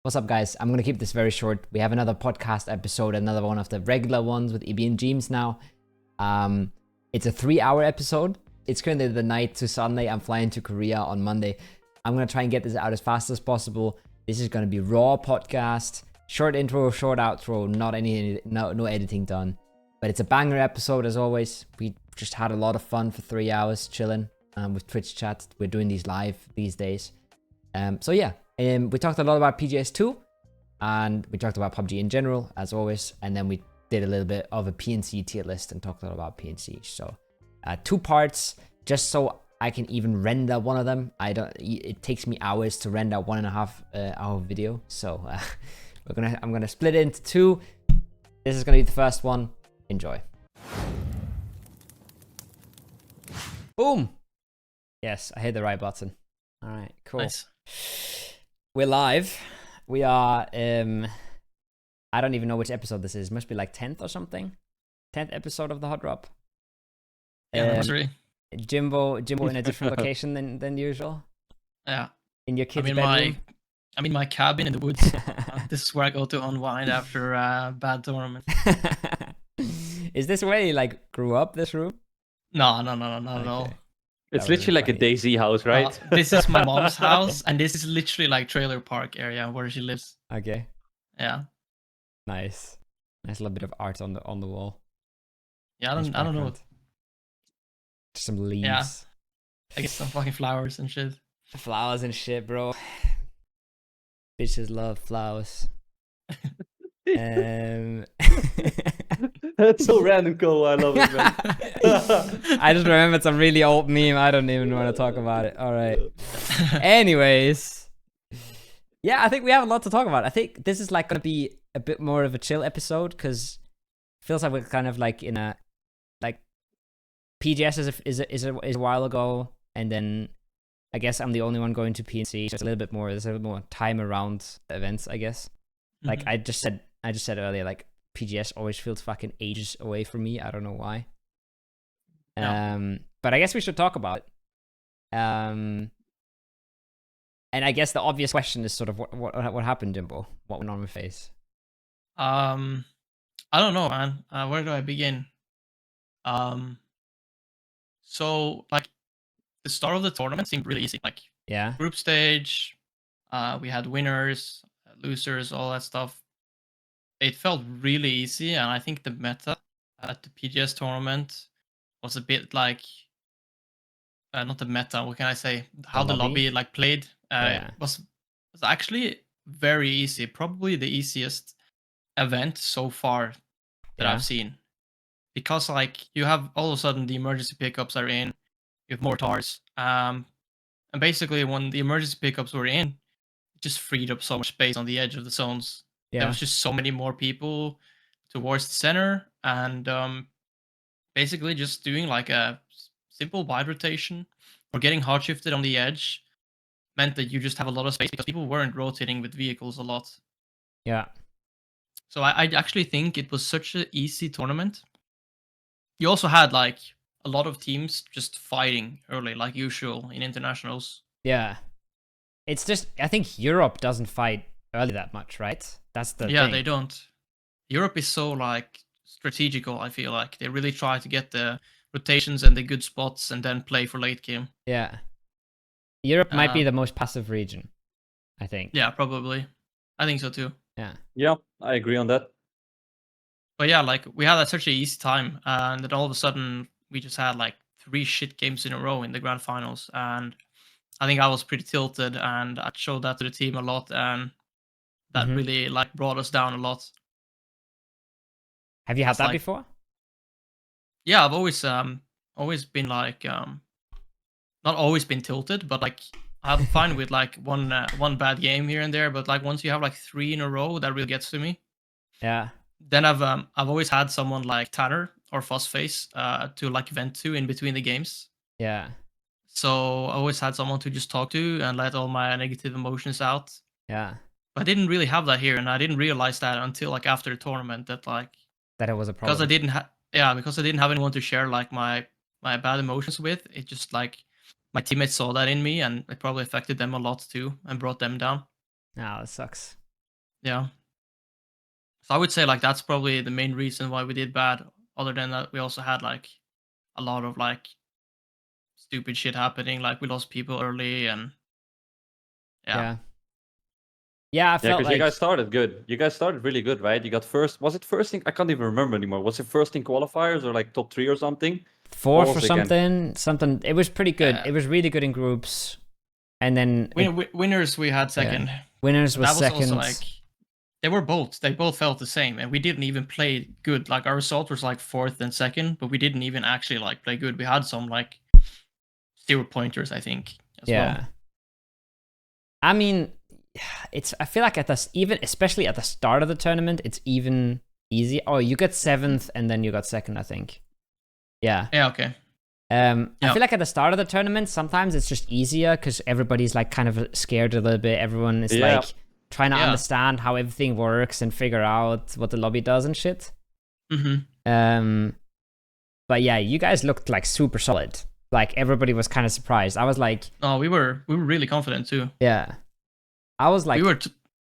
What's up, guys? I'm going to keep this very short. We have another podcast episode, another one of the regular ones with EB and James now. It's a 3-hour episode. It's currently the night to Sunday. I'm flying to Korea on Monday. I'm going to try and get this out as fast as possible. This is going to be raw podcast, short intro, short outro, no editing done. But it's a banger episode as always. We just had a lot of fun for 3 hours chilling with Twitch chat. We're doing these live these days. So yeah. We talked a lot about PGS2, and we talked about PUBG in general, as always, and then we did a little bit of a PNC tier list and talked a lot about PNC. So, 2 parts, just so I can even render one of them. It takes me hours to render 1.5 hour video, so I'm gonna split it into 2. This is gonna be the first one. Enjoy. Boom. Yes, I hit the right button. All right, cool. Nice. We're live. We are, I don't even know which episode this is. It must be like 10th or something. 10th episode of the Hot Drop. Anniversary. Jimbo in a different location than usual. Yeah. In your kid's bedroom. I'm in my cabin in the woods. This is where I go to unwind after a bad tournament. Is this where you like grew up, this room? No, not at all. It's literally like a DayZ house, right? This is my mom's house, and this is literally like trailer park area where she lives. Okay. Yeah. Nice little bit of art on the wall. Yeah, I don't know. Just some leaves. Yeah. I guess some fucking flowers and shit. Flowers and shit, bro. Bitches love flowers. That's so random, Cole. I love it, man. I just remembered some really old meme. I don't even want to talk about it. All right. Anyways. Yeah, I think we have a lot to talk about. I think this is like going to be a bit more of a chill episode because it feels like we're kind of like in a, like, PGS is a while ago. And then I guess I'm the only one going to PNC. So there's a little bit more time around the events, I guess. Like I just said earlier, like, PGS always feels fucking ages away from me. I don't know why. Yeah. But I guess we should talk about it. And I guess the obvious question is sort of what happened, Jimbo? What went on with FaZe? I don't know, man. Where do I begin? So like the start of the tournament seemed really easy. Like group stage, we had winners, losers, all that stuff. It felt really easy, and I think the meta at the PGS tournament was a bit like not the meta. What can I say? How the lobby like played was actually very easy. Probably the easiest event so far that I've seen, because like you have all of a sudden the emergency pickups are in. You have Mortars, and basically when the emergency pickups were in, it just freed up so much space on the edge of the zones. There was just so many more people towards the center, and basically just doing like a simple wide rotation or getting hard shifted on the edge meant that you just have a lot of space because people weren't rotating with vehicles a lot. Yeah. So I actually think it was such an easy tournament. You also had like a lot of teams just fighting early, like usual in internationals. Yeah. It's just, I think Europe doesn't fight early that much, right? That's the thing. They don't. Europe is so like strategical. I feel like they really try to get the rotations and the good spots and then play for late game. Yeah, Europe might be the most passive region, I think. Yeah, probably. I think so too. Yeah, I agree on that. But yeah, like we had such an easy time, and then all of a sudden we just had like 3 shit games in a row in the grand finals, and I think I was pretty tilted, and I showed that to the team a lot, and that really like brought us down a lot. Have you had that before? Yeah, I've always been like not always been tilted, but like I'm fine with like one bad game here and there, but like once you have like 3 in a row, that really gets to me. Yeah. Then I've always had someone like Tanner or FaZe to like vent to in between the games. Yeah. So I always had someone to just talk to and let all my negative emotions out. Yeah. But I didn't really have that here, and I didn't realize that until like after the tournament that it was a problem. Because I didn't have anyone to share like my bad emotions with. It just like my teammates saw that in me, and it probably affected them a lot too and brought them down. No, it sucks. Yeah. So I would say like that's probably the main reason why we did bad. Other than that, we also had like a lot of like stupid shit happening. Like we lost people early, and Yeah, I Yeah, felt because like you guys started good. You guys started really good, right? You got first. Was it first in? I can't even remember anymore. Was it first in qualifiers or like top 3 or something? What fourth or was it again? something. It was pretty good. Yeah. It was really good in groups, and then winners we had second. winners But was that was second. also like they both felt the same, and we didn't even play good. Like our result was like fourth and second, but we didn't even actually like play good. We had some like 0 pointers, I think, as well. I mean, I feel like especially at the start of the tournament, it's even easy. Oh, you got 7th and then you got 2nd, I think. Yeah. Yeah, okay. I feel like at the start of the tournament, sometimes it's just easier because everybody's like kind of scared a little bit. Everyone is like trying to understand how everything works and figure out what the lobby does and shit. But yeah, you guys looked like super solid. Like everybody was kind of surprised. I was like, oh, we were really confident too. Yeah, I was like, we were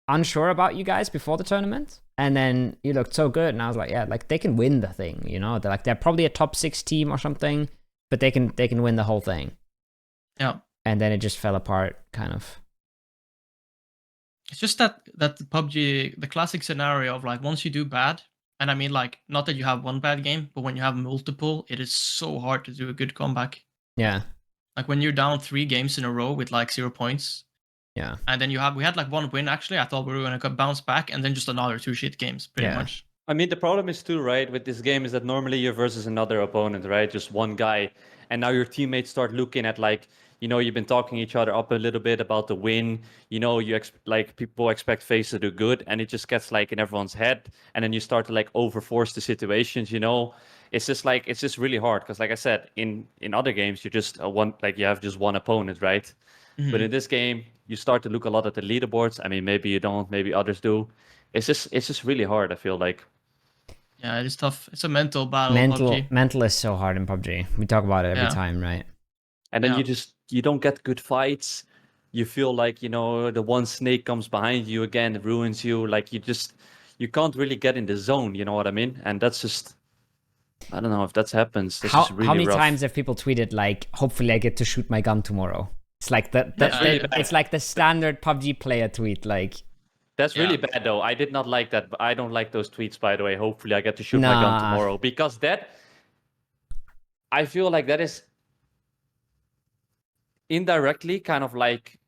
unsure about you guys before the tournament, and then you looked so good, and I was like, yeah, like they can win the thing, you know. They're probably a top 6 team or something, but they can win the whole thing. Yeah. And then it just fell apart, kind of. It's just that the PUBG, the classic scenario of like once you do bad, and I mean like not that you have one bad game, but when you have multiple, it is so hard to do a good comeback. Yeah. Like when you're down 3 games in a row with like 0 points. Yeah. And then we had like 1 win actually. I thought we were gonna bounce back, and then just another 2 shit games, pretty much. I mean, the problem is too, right, with this game is that normally you're versus another opponent, right? Just one guy. And now your teammates start looking at like, you know, you've been talking each other up a little bit about the win. You know, like people expect FaZe to do good, and it just gets like in everyone's head. And then you start to like overforce the situations, you know. It's just really hard because, like I said, in other games you just you have just one opponent, right? But in this game, you start to look a lot at the leaderboards. I mean, maybe you don't, maybe others do. It's just really hard, I feel like. Yeah, it is tough. It's a mental battle. Mental is so hard in PUBG. We talk about it every time, right? And then you don't get good fights. You feel like, you know, the one snake comes behind you again, it ruins you. Like you can't really get in the zone, you know what I mean? And that's just, I don't know if that happens. How many times have people tweeted like, hopefully I get to shoot my gun tomorrow? It's like it's like the standard PUBG player tweet, like. That's really bad, though. I did not like that. I don't like those tweets, by the way. Hopefully, I get to shoot my gun tomorrow. Because I feel like that is indirectly kind of like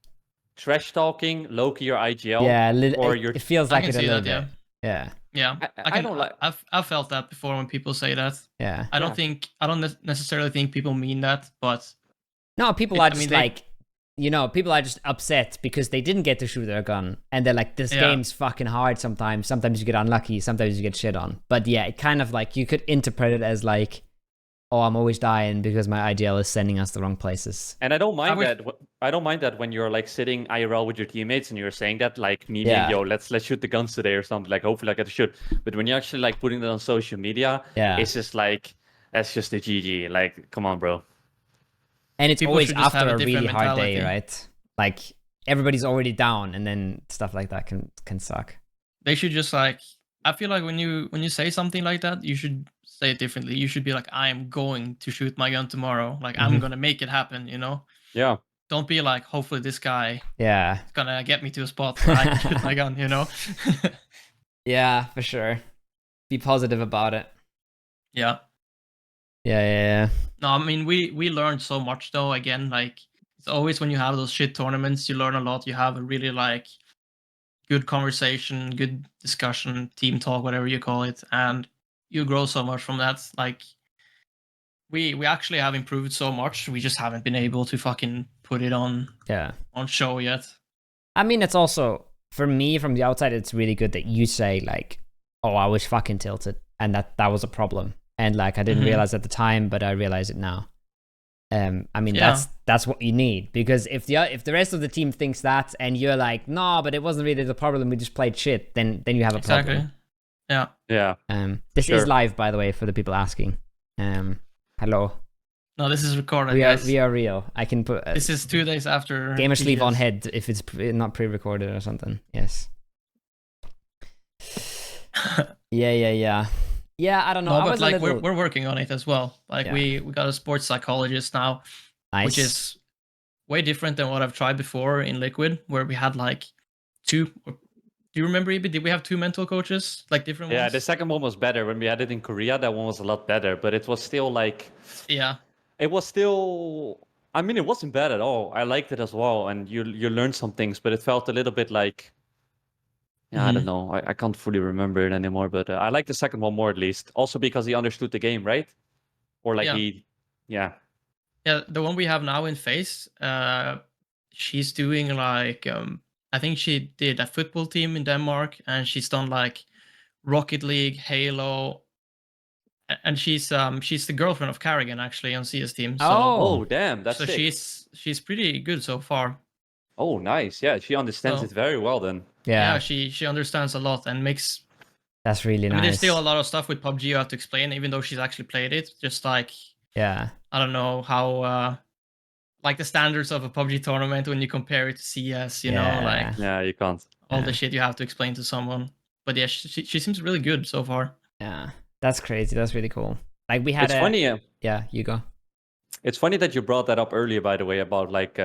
trash talking, low-key your IGL. Yeah, it feels like it a little bit. Yeah. Yeah, I don't like. I've felt that before when people say that. Yeah. I don't necessarily think people mean that, but no, people are just like. You know, people are just upset because they didn't get to shoot their gun. And they're like, this game's fucking hard sometimes. Sometimes you get unlucky. Sometimes you get shit on. But yeah, it kind of like, you could interpret it as like, oh, I'm always dying because my IGL is sending us the wrong places. And I don't mind that. I don't mind that when you're like sitting IRL with your teammates and you're saying that, like meaning, yo, let's shoot the guns today or something. Like, hopefully I get to shoot. But when you're actually like putting that on social media, it's just like, that's just a GG. Like, come on, bro. And it's always after a really hard day, right? Like everybody's already down, and then stuff like that can suck. They should just like, I feel like when you say something like that, you should say it differently. You should be like, I am going to shoot my gun tomorrow. Like I'm gonna make it happen, you know? Yeah. Don't be like, hopefully this guy is gonna get me to a spot where I can shoot my gun, you know? Yeah, for sure. Be positive about it. Yeah. Yeah. No, I mean we learned so much though. Again, like it's always when you have those shit tournaments, you learn a lot. You have a really like good conversation, good discussion, team talk, whatever you call it, and you grow so much from that. Like we actually have improved so much. We just haven't been able to fucking put it on show yet. I mean, it's also for me from the outside, it's really good that you say like, oh, I was fucking tilted, and that was a problem. And like I didn't realize at the time, but I realize it now. I mean that's what you need, because if the rest of the team thinks that and you're like, no, but it wasn't really the problem, we just played shit, then you have a problem. Yeah. This is live, by the way, for the people asking. Hello. No, this is recorded. We are real. I can put. This is 2 days after. Gamer sleeve on head if it's not pre-recorded or something. Yes. Yeah. I don't know. No, I but was like a little... we're working on it as well. Like we got a sports psychologist now, Nice. which is way different than what I've tried before in Liquid, where we had like two. Do you remember, Ibi? Did we have two mental coaches, like different ones? Yeah, the second one was better. When we had it in Korea, that one was a lot better, but it was still like... Yeah. It was still... I mean, it wasn't bad at all. I liked it as well, and you learned some things, but it felt a little bit like... Yeah, I don't know. I can't fully remember it anymore, but I like the second one more at least. Also because he understood the game, right? Or like Yeah, the one we have now in FaZe, she's doing like I think she did a football team in Denmark, and she's done like Rocket League, Halo, and she's the girlfriend of Carrigan actually on CS team. So Oh damn, that's so sick. she's pretty good so far. Oh nice, yeah, she understands it very well then. Yeah, she understands a lot and makes... That's really nice. I mean, there's still a lot of stuff with PUBG you have to explain, even though she's actually played it. Just like, I don't know how, like the standards of a PUBG tournament when you compare it to CS, you know, like... Yeah, you can't. All the shit you have to explain to someone. But yeah, she seems really good so far. Yeah, that's crazy. That's really cool. Like we had It's funny. Yeah, you go. It's funny that you brought that up earlier, by the way, about like...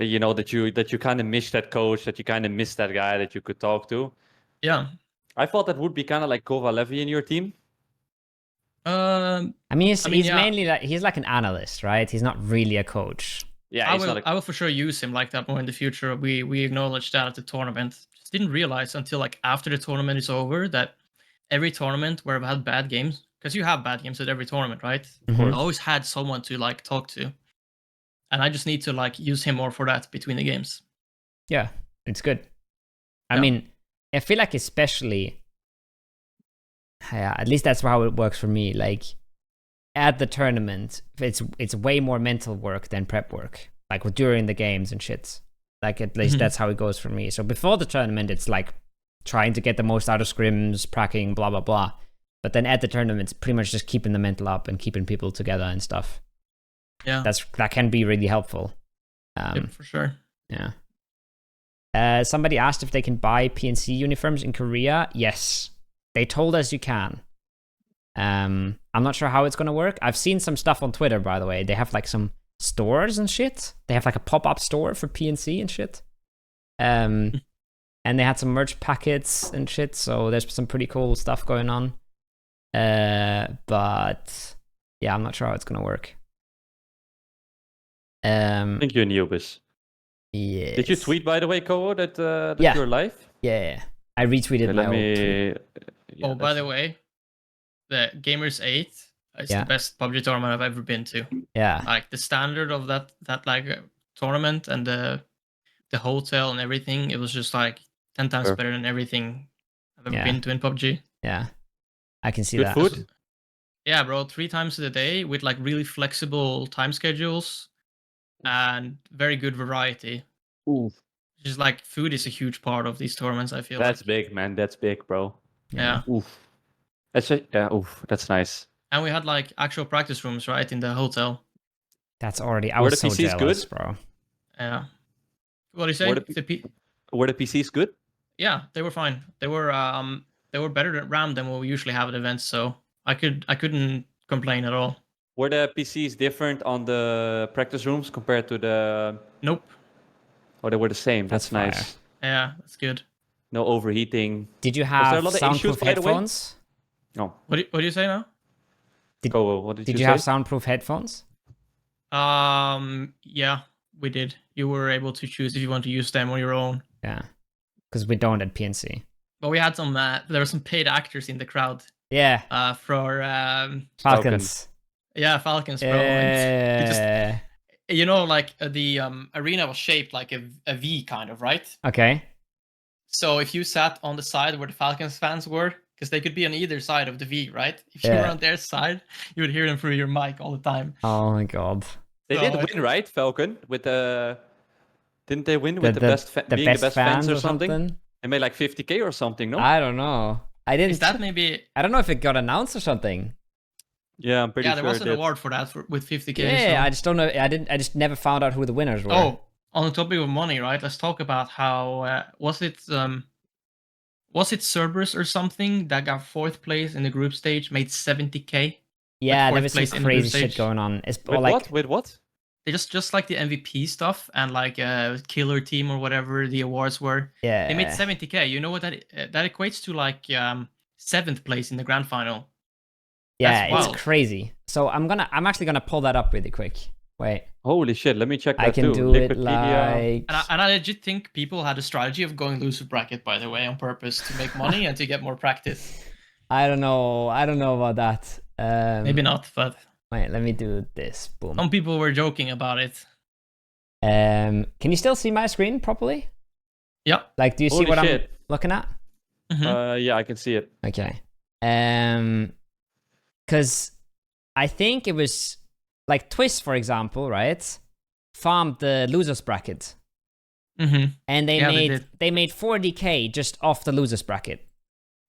you know, that you kind of miss that coach, that you kind of miss that guy that you could talk to. Yeah. I thought that would be kind of like Kovalevi in your team. I mean, he's mainly like he's like an analyst, right? He's not really a coach. Yeah, I will for sure use him like that more in the future. We acknowledged that at the tournament. Just didn't realize until like after the tournament is over that every tournament where I've had bad games, because you have bad games at every tournament, right? I always had someone to like talk to. And I just need to like use him more for that between the games. Yeah, it's good. I mean, I feel like especially, at least that's how it works for me. Like at the tournament, it's way more mental work than prep work. Like during the games and shit. Like at least that's how it goes for me. So before the tournament, it's like trying to get the most out of scrims, pracking, blah blah blah. But then at the tournament, it's pretty much just keeping the mental up and keeping people together and stuff. Yeah, that can be really helpful. For sure. Yeah. Somebody asked if they can buy PNC uniforms in Korea. Yes, they told us you can. I'm not sure how it's gonna work. I've seen some stuff on Twitter, by the way. They have like some stores and shit. They have like a pop-up store for PNC and shit. And they had some merch packets and shit. So there's some pretty cool stuff going on. But yeah, I'm not sure how it's gonna work. Thank you, Neobis. Yeah. Did you tweet, by the way, Koho, that you're live? Yeah. I retweeted my old tweet. By the way, the Gamers 8 is the best PUBG tournament I've ever been to. Yeah. Like the standard of that like tournament and the hotel and everything, it was just like 10 times better than everything I've ever been to in PUBG. Yeah. I can see Good that. Food? Yeah, bro, 3 times a day with like really flexible time schedules. And very good variety. Ooh. Just like food is a huge part of these tournaments, I feel. That's big, man. That's big, bro. Yeah. Oof. That's nice. And we had like actual practice rooms, right, in the hotel. That's already... I was so jealous, bro. Yeah. What do you say? Were the PCs good? Yeah, they were fine. They were better than RAM than what we usually have at events, so I couldn't complain at all. Were the PCs different on the practice rooms compared to the... Nope. Oh, they were the same. That's fire. nice. Yeah, that's good. No overheating. Did you have soundproof headphones? No. What do you say now? Did you have soundproof headphones? Yeah, we did. You were able to choose if you want to use them on your own. Yeah, because we don't at PNC. But we had some. There were some paid actors in the crowd. Yeah. For Falcons. Yeah, Falcons, bro. Yeah. You know, like the arena was shaped like a V kind of, right? Okay. So if you sat on the side where the Falcons fans were, because they could be on either side of the V, right? If you were on their side, you would hear them through your mic all the time. Oh my god. They did win, right, Falcon? With didn't they win with the best fans or something? They made like 50K or something, no? I don't know. I didn't. Is that maybe? I don't know if it got announced or something. Yeah, I'm pretty sure. Yeah, there was an award for that with 50K. Yeah, so. I just don't know. I just never found out who the winners were. Oh, on the topic of money, right? Let's talk about how was it? Was it Cerberus or something that got 4th place in the group stage, made 70k? Yeah, there was some crazy shit going on. With what? They just like the MVP stuff and like killer team or whatever the awards were. Yeah. They made 70k. You know what that equates to, like 7th place in the grand final. Yeah, it's crazy. So I'm actually gonna pull that up really quick. Wait. Holy shit, let me check that I can do it like... And I legit think people had a strategy of going loser bracket, by the way, on purpose to make money and to get more practice. I don't know about that. Maybe not, but... Wait, let me do this. Boom. Some people were joking about it. Can you still see my screen properly? Yeah. Like, do you see what I'm looking at? Mm-hmm. Yeah, I can see it. Okay. Because I think it was like Twist, for example, right? Farmed the losers bracket. Mm-hmm. And they made 40k just off the losers bracket.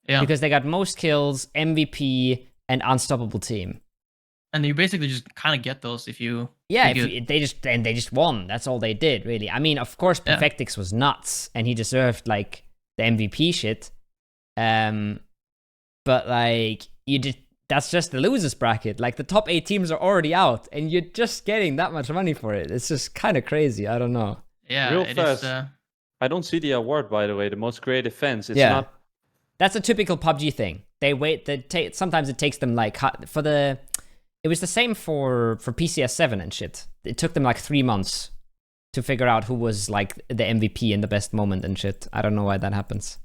Yeah. Because they got most kills, MVP, and unstoppable team. And you basically just kind of get those if you... Yeah, they just won. That's all they did, really. I mean, of course, Perfectix was nuts, and he deserved, like, the MVP shit. But, like, that's just the losers bracket. Like, the top 8 teams are already out, and you're just getting that much money for it. It's just kind of crazy. I don't know. Yeah, real fast. I don't see the award, by the way. The most creative fans. It's not... That's a typical PUBG thing. They wait. Sometimes it takes them, like, for the... It was the same for PCS7 and shit. It took them like 3 months to figure out who was like the MVP in the best moment and shit. I don't know why that happens.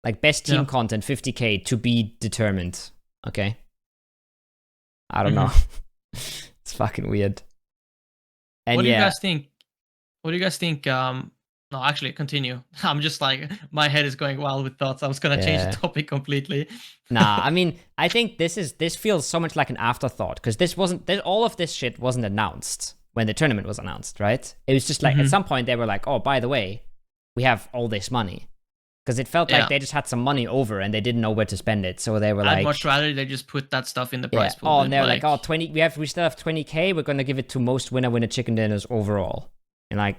Like best team content, 50k to be determined. Okay. I don't know. It's fucking weird. And what do you guys think? What do you guys think? No, actually, continue. I'm just like, my head is going wild with thoughts. I was gonna change the topic completely. Nah, I mean, I think this feels so much like an afterthought because all of this shit wasn't announced when the tournament was announced, right? It was just like at some point they were like, oh, by the way, we have all this money. Because it felt like they just had some money over and they didn't know where to spend it. So they were like... I'd much rather they just put that stuff in the prize pool. Oh, and they're like, oh, 20, we still have 20k, we're going to give it to most winner chicken dinners overall. And like,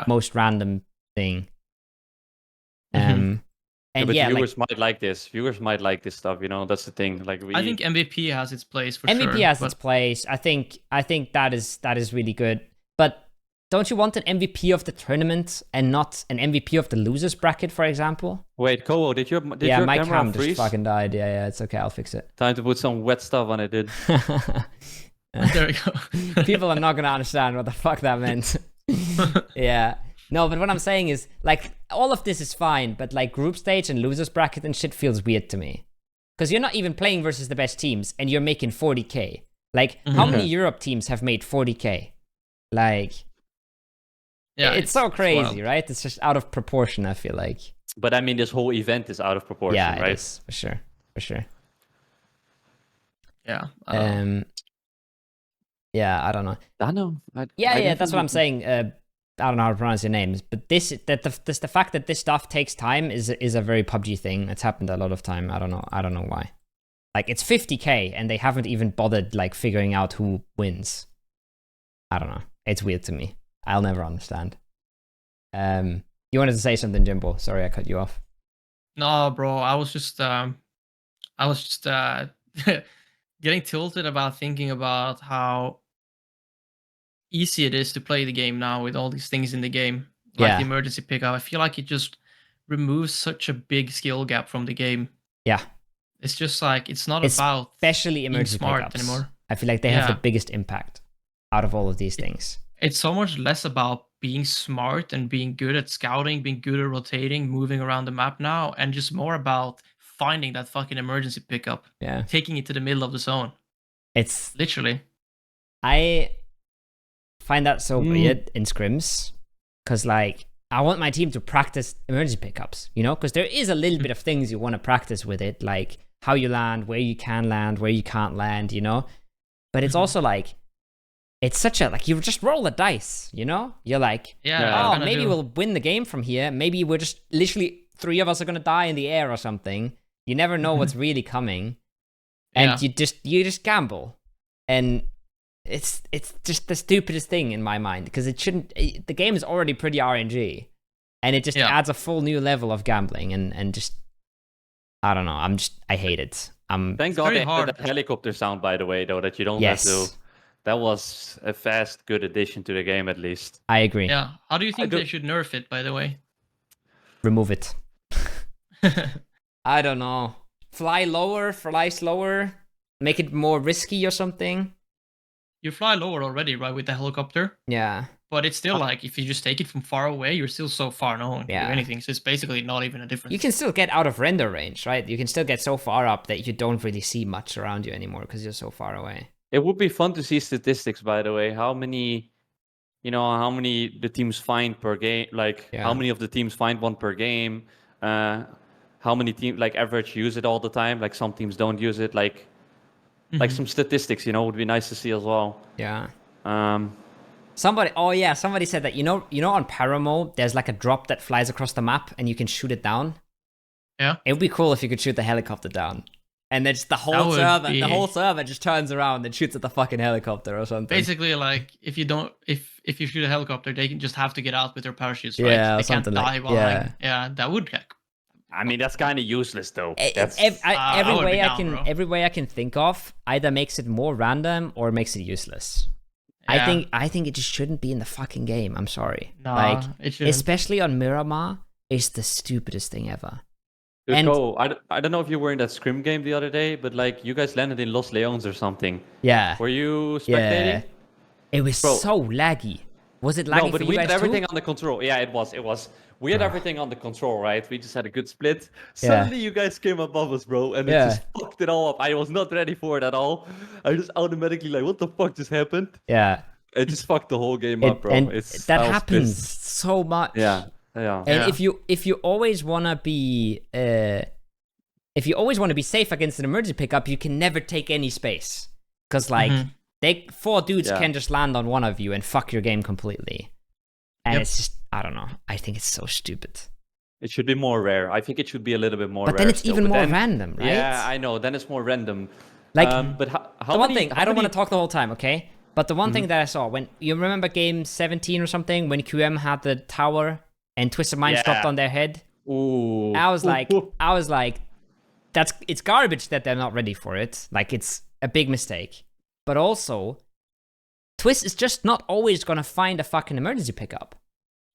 most random thing. And but viewers might like this. Viewers might like this stuff, you know, that's the thing. Like I think MVP has its place for sure. MVP has its place. I think that is really good. But don't you want an MVP of the tournament and not an MVP of the losers bracket, for example? Wait, Koho, did your my camera cam freeze? just fucking died. Yeah, it's okay. I'll fix it. Time to put some wet stuff on it, dude. There we go. People are not gonna understand what the fuck that meant. Yeah. No, but what I'm saying is, like, all of this is fine, but like group stage and losers bracket and shit feels weird to me. Because you're not even playing versus the best teams and you're making 40k. Like, how many Europe teams have made 40k? Like... Yeah, it's so crazy, right? It's just out of proportion, I feel like. But I mean, this whole event is out of proportion, right? Yeah, it is, for sure. Yeah. Yeah, I don't know. I know. That's what I'm saying. I don't know how to pronounce your names, but the fact that this stuff takes time is a very PUBG thing. It's happened a lot of time. I don't know why. Like, it's 50k, and they haven't even bothered like figuring out who wins. I don't know. It's weird to me. I'll never understand. You wanted to say something, Jimbo? Sorry, I cut you off. No, bro. I was just getting tilted about thinking about how easy it is to play the game now with all these things in the game, like the emergency pickup. I feel like it just removes such a big skill gap from the game. Yeah, it's just like it's not about especially emergency smart pickups anymore. I feel like they have the biggest impact out of all of these things. It's so much less about being smart and being good at scouting, being good at rotating, moving around the map now, and just more about finding that fucking emergency pickup. Yeah. Taking it to the middle of the zone. It's literally. I find that so weird in scrims. Because, like, I want my team to practice emergency pickups, you know? Because there is a little bit of things you want to practice with it, like how you land, where you can land, where you can't land, you know? But it's also like, it's such a, like, you just roll the dice, you know? You're like, maybe we'll win the game from here. Maybe we're just, literally, 3 of us are going to die in the air or something. You never know what's really coming. And you just gamble. And it's just the stupidest thing in my mind. Because it shouldn't, the game is already pretty RNG. And it just adds a full new level of gambling and just, I don't know. I hate it. Thank God they added that helicopter sound, by the way, though, that you don't have to. That was a fast, good addition to the game, at least. I agree. Yeah. How do you think they should nerf it, by the way? Remove it. I don't know. Fly lower, fly slower, make it more risky or something. You fly lower already, right, with the helicopter? Yeah. But it's still like, if you just take it from far away, you're still so far, no one can do anything. So it's basically not even a difference. You can still get out of render range, right? You can still get so far up that you don't really see much around you anymore because you're so far away. It would be fun to see statistics, by the way. How many the teams find per game? Like, how many of the teams find one per game? How many teams, like, average use it all the time? Like, some teams don't use it. Like some statistics, would be nice to see as well. Yeah. Somebody said that, you know on Paramo, there's like a drop that flies across the map and you can shoot it down. Yeah. It would be cool if you could shoot the helicopter down. And then just the whole server just turns around and shoots at the fucking helicopter or something. Basically, like, if you shoot a helicopter, they can just have to get out with their parachutes, right? Yeah, they can't die behind. Yeah, that would hack. I mean, that's kind of useless, though. Every way I can think of either makes it more random or makes it useless. Yeah. I think it just shouldn't be in the fucking game. I'm sorry. No, like, it shouldn't. Especially on Miramar, it's the stupidest thing ever. I don't know if you were in that scrim game the other day, but like you guys landed in Los Leones or something. Yeah. Were you spectating? Yeah. It was so laggy. Was it laggy? No, but for we you had guys everything too? on the control. Yeah, it was. We had everything on the control, right? We just had a good split. Suddenly you guys came above us, bro, and it just fucked it all up. I was not ready for it at all. I just automatically like, what the fuck just happened? Yeah. It just fucked the whole game up, bro. And that happens so much. Yeah. And if you always wanna be safe against an emergency pickup, you can never take any space. Cause like four dudes can just land on one of you and fuck your game completely. And it's just, I don't know. I think it's so stupid. It should be more rare. I think it should be a little bit more rare. But then it's even more random, right? Yeah, I know. Then it's more random. Like, but how the one thing, I don't want to talk the whole time, okay? But the one thing that I saw, when you remember game 17 or something, when QM had the tower and Twisted Minds dropped on their head? Ooh. I was like, it's garbage that they're not ready for it. Like, it's a big mistake. But also, Twist is just not always gonna find a fucking emergency pickup.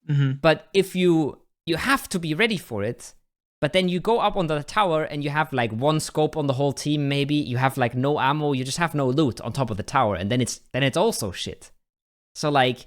But if you have to be ready for it, but then you go up on the tower and you have like one scope on the whole team, maybe you have like no ammo, you just have no loot on top of the tower, and then it's also shit. So like,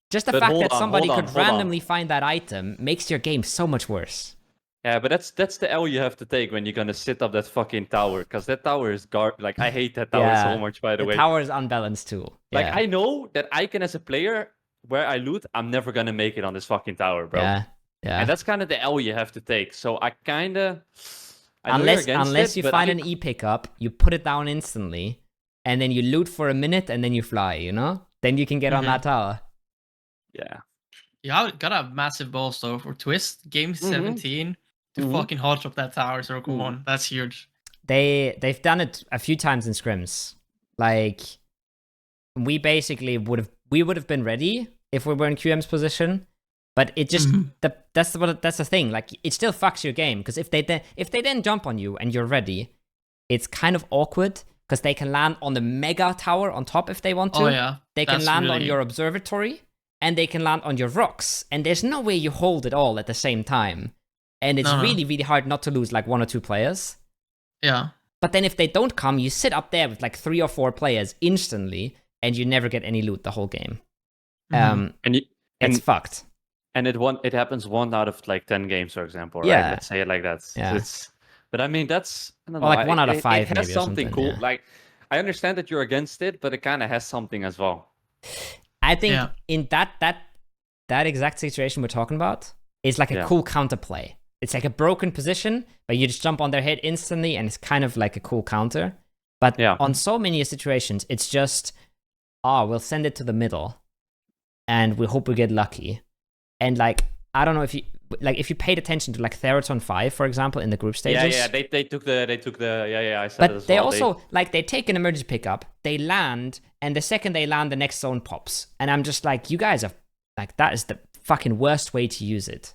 just the fact that somebody could randomly find that item makes your game so much worse. Yeah, but that's the L you have to take when you're gonna sit up that fucking tower, because that tower is like, I hate that tower so much, by the way. The tower is unbalanced too. Like, I know that I can, as a player, where I loot, I'm never gonna make it on this fucking tower, bro. Yeah. And that's kind of the L you have to take. So I kind of... Unless you find an E pickup, you put it down instantly, and then you loot for a minute, and then you fly, you know? Then you can get on that tower. Yeah. Yeah, I gotta have massive balls, though, for Twist. Game 17 to fucking hot drop that tower, so come on. That's huge. They've done it a few times in scrims. Like, we basically would have been ready if we were in QM's position. But it just that's the thing. Like, it still fucks your game, because if they then jump on you and you're ready, it's kind of awkward, because they can land on the mega tower on top if they want to. Oh yeah, they can land on your observatory, and they can land on your rocks, and there's no way you hold it all at the same time, and it's really hard not to lose like one or two players. Yeah. But then if they don't come, you sit up there with like 3 or 4 players instantly, and you never get any loot the whole game. It's fucked. And it happens 1 out of like 10 games, for example, right? Yeah. Let's say it like that. Yeah. But I mean, that's... I don't know, like 1 out of 5 it has maybe something cool. Yeah. Like, I understand that you're against it, but it kind of has something as well. I think in that exact situation we're talking about is like a cool counterplay. It's like a broken position, but you just jump on their head instantly, and it's kind of like a cool counter. But on so many situations, it's just, we'll send it to the middle, and we hope we get lucky. And like, I don't know if you paid attention to like Theraton 5, for example, in the group stages. Yeah, they took the I said but it as they well. Also they take an emergency pickup, they land, and the second they land, the next zone pops. And I'm just like, you guys are like, that is the fucking worst way to use it.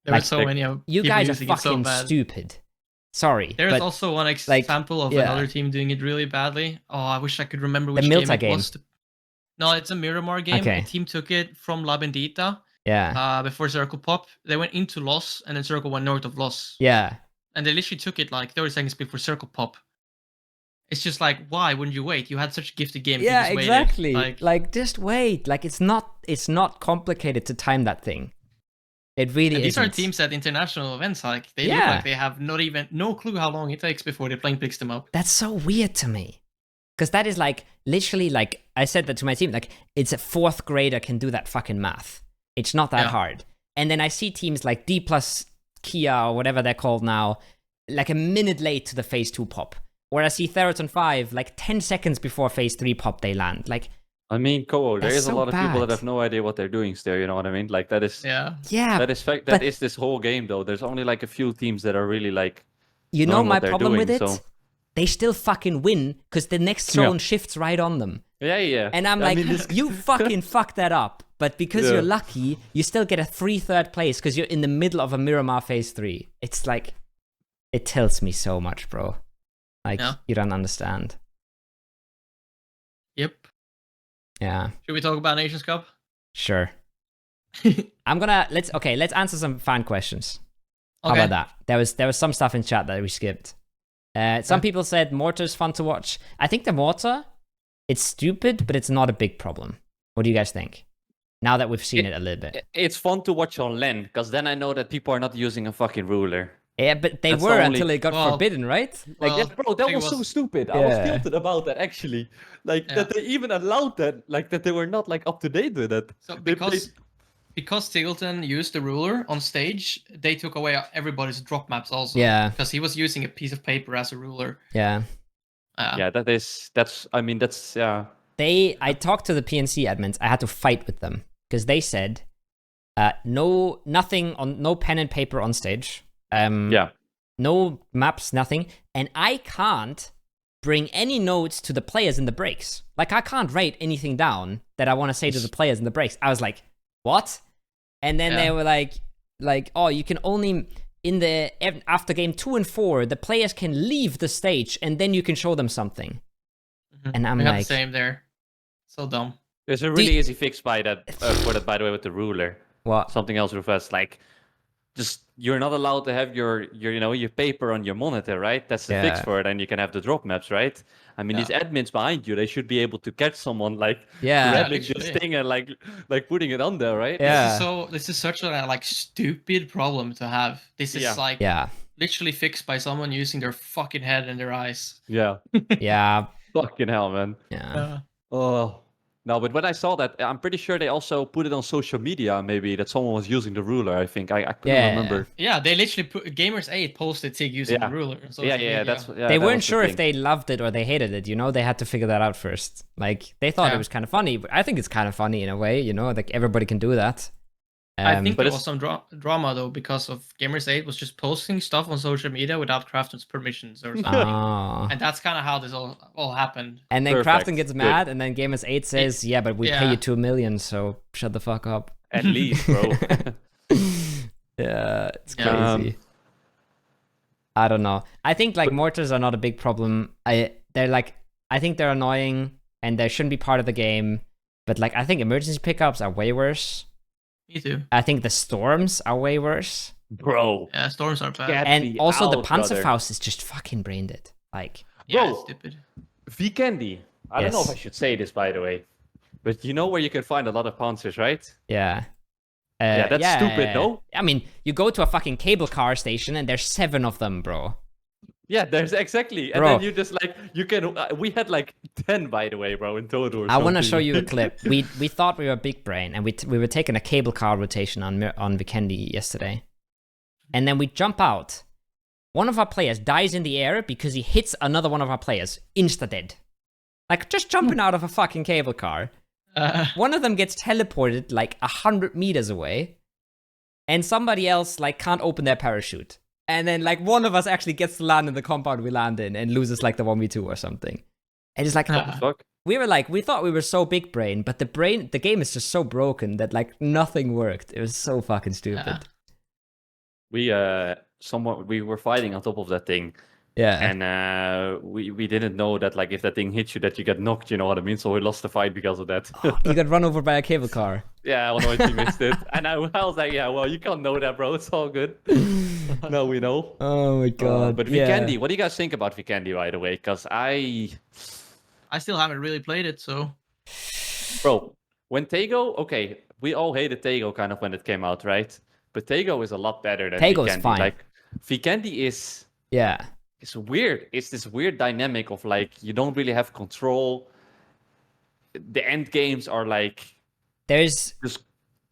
There were so many of you people guys are using it so fucking bad. stupid. Sorry. There's but, also one example of another team doing it really badly. Oh, I wish I could remember which game it was. No, it's a Miramar game. Okay. A team took it from La Bendita. Yeah. Before Circle Pop. They went into Loss, and then Circle went north of Loss. Yeah. And they literally took it like 30 seconds before Circle Pop. It's just like, why wouldn't you wait? You had such a gifted game. Yeah, you just exactly. Waited. Like, just wait. Like, it's not complicated to time that thing. It really is. These are teams at international events. Like, they look like they have no clue how long it takes before the plane picks them up. That's so weird to me. Because that is like, literally, like, I said that to my team, like, it's a 4th grader can do that fucking math. It's not that hard. And then I see teams like D plus Kia or whatever they're called now, like a minute late to the phase 2 pop. Or I see Theraton 5, like 10 seconds before phase 3 pop, they land. Like, I mean, there is a lot of people that have no idea what they're doing still, you know what I mean? Like, that is... Yeah. That is this whole game, though. There's only like a few teams that are really like... You know my problem with it? So... They still fucking win because the next zone shifts right on them. Yeah. And I'm like, you fucking fucked that up. But because you're lucky, you still get a 3rd place because you're in the middle of a Miramar phase 3. It's like, it tilts me so much, bro. Like, you don't understand. Yep. Yeah. Should we talk about Nations Cup? Sure. Let's answer some fan questions. How about that? There was some stuff in chat that we skipped. Some people said Mortar's fun to watch. I think the Mortar, it's stupid, but it's not a big problem. What do you guys think? Now that we've seen it a little bit. It's fun to watch on LAN, because then I know that people are not using a fucking ruler. Yeah, but they were until it got forbidden, right? Like, bro, that was so stupid. I was tilted about that, actually. Like, that they even allowed that. Like, that they were not, like, up to date with it. So, because Tigleton used the ruler on stage, they took away everybody's drop maps also. Yeah. Because he was using a piece of paper as a ruler. Yeah. Yeah, I talked to the PNC admins. I had to fight with them because they said, no pen and paper on stage. No maps, nothing. And I can't bring any notes to the players in the breaks. Like, I can't write anything down that I want to say to the players in the breaks. I was like, what? And then they were like, oh, you can only, after game 2 and 4, the players can leave the stage and then you can show them something. Mm-hmm. And I'm like, the same there. So dumb. There's a really easy fix for that, by the way, with the ruler. What? Something else real fast, like, just, you're not allowed to have your paper on your monitor, right? That's the fix for it, and you can have the drop maps, right? I mean, these admins behind you, they should be able to catch someone, like, grabbing this thing and, like putting it on there, right? Yeah. This is such a, stupid problem to have. This is, literally fixed by someone using their fucking head and their eyes. Yeah. Yeah. Fucking hell, man. Yeah. Oh. No, but when I saw that, I'm pretty sure they also put it on social media, maybe, that someone was using the ruler, I think. I couldn't remember. Yeah, they literally Gamers8 posted Tig using the ruler. They weren't sure if they loved it or they hated it, you know? They had to figure that out first. Like, they thought it was kind of funny, but I think it's kind of funny in a way, you know? Like, everybody can do that. I think there was some drama, though, because of Gamers8 was just posting stuff on social media without Crafton's permissions or something. Oh. And that's kind of how this all happened. And then Crafton gets mad, and then Gamers8 says, but we pay you 2 million, so shut the fuck up. At least, bro. Yeah, it's crazy. I don't know. I think, Mortars are not a big problem. I think they're annoying, and they shouldn't be part of the game. But, I think emergency pickups are way worse. Me too. I think the storms are way worse. Bro. Yeah, storms are bad. And also the Panzerfausts is just fucking brain dead. It's stupid. Vikendi. I don't know if I should say this, by the way. But you know where you can find a lot of Panzers, right? Yeah. That's stupid, no? I mean, you go to a fucking cable car station and there's 7 of them, bro. Yeah, there's exactly. And then you just you can. We had 10, by the way, bro, in total. I want to show you a clip. We thought we were big brain, and we were taking a cable car rotation on Vikendi yesterday, and then we jump out. One of our players dies in the air because he hits another one of our players, insta dead, just jumping out of a fucking cable car. One of them gets teleported 100 meters away, and somebody else can't open their parachute. And then, one of us actually gets to land in the compound we land in and loses, the 1v2 or something. And it's what the fuck? We were we thought we were so big brain, but the game is just so broken that, nothing worked. It was so fucking stupid. We we were fighting on top of that thing. Yeah. And we didn't know that like if that thing hits you that you get knocked, you know what I mean? So we lost the fight because of that. You got run over by a cable car. Yeah, one of my teammates did. And I was like, yeah, well, you can't know that, bro. It's all good. No, we know. Oh my god. But Vikendi, what do you guys think about Vikendi, by the way? Because I still haven't really played it, so. Bro, when Tego, okay, we all hated Tego kind of when it came out, right? But Tego is a lot better than Tego's Vikendi. fine. Like, Vikendi is... Yeah. It's weird. It's this weird dynamic of like, you don't really have control. The end games are like... There's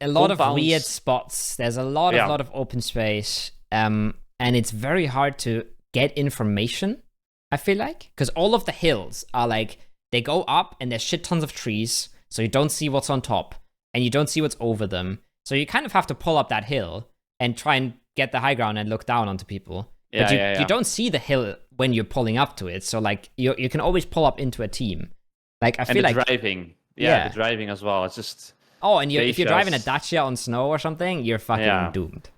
a lot of weird spots. There's a lot of open space. And it's very hard to get information, I feel like. Because all of the hills are like, they go up and there's shit tons of trees. So you don't see what's on top. And you don't see what's over them. So you kind of have to pull up that hill and try and get the high ground and look down onto people. But you don't see the hill when you're pulling up to it. So like you can always pull up into a team. Like I feel like driving. Yeah, the driving as well. It's just... Oh, and if you're driving a Dacia on snow or something, you're fucking doomed.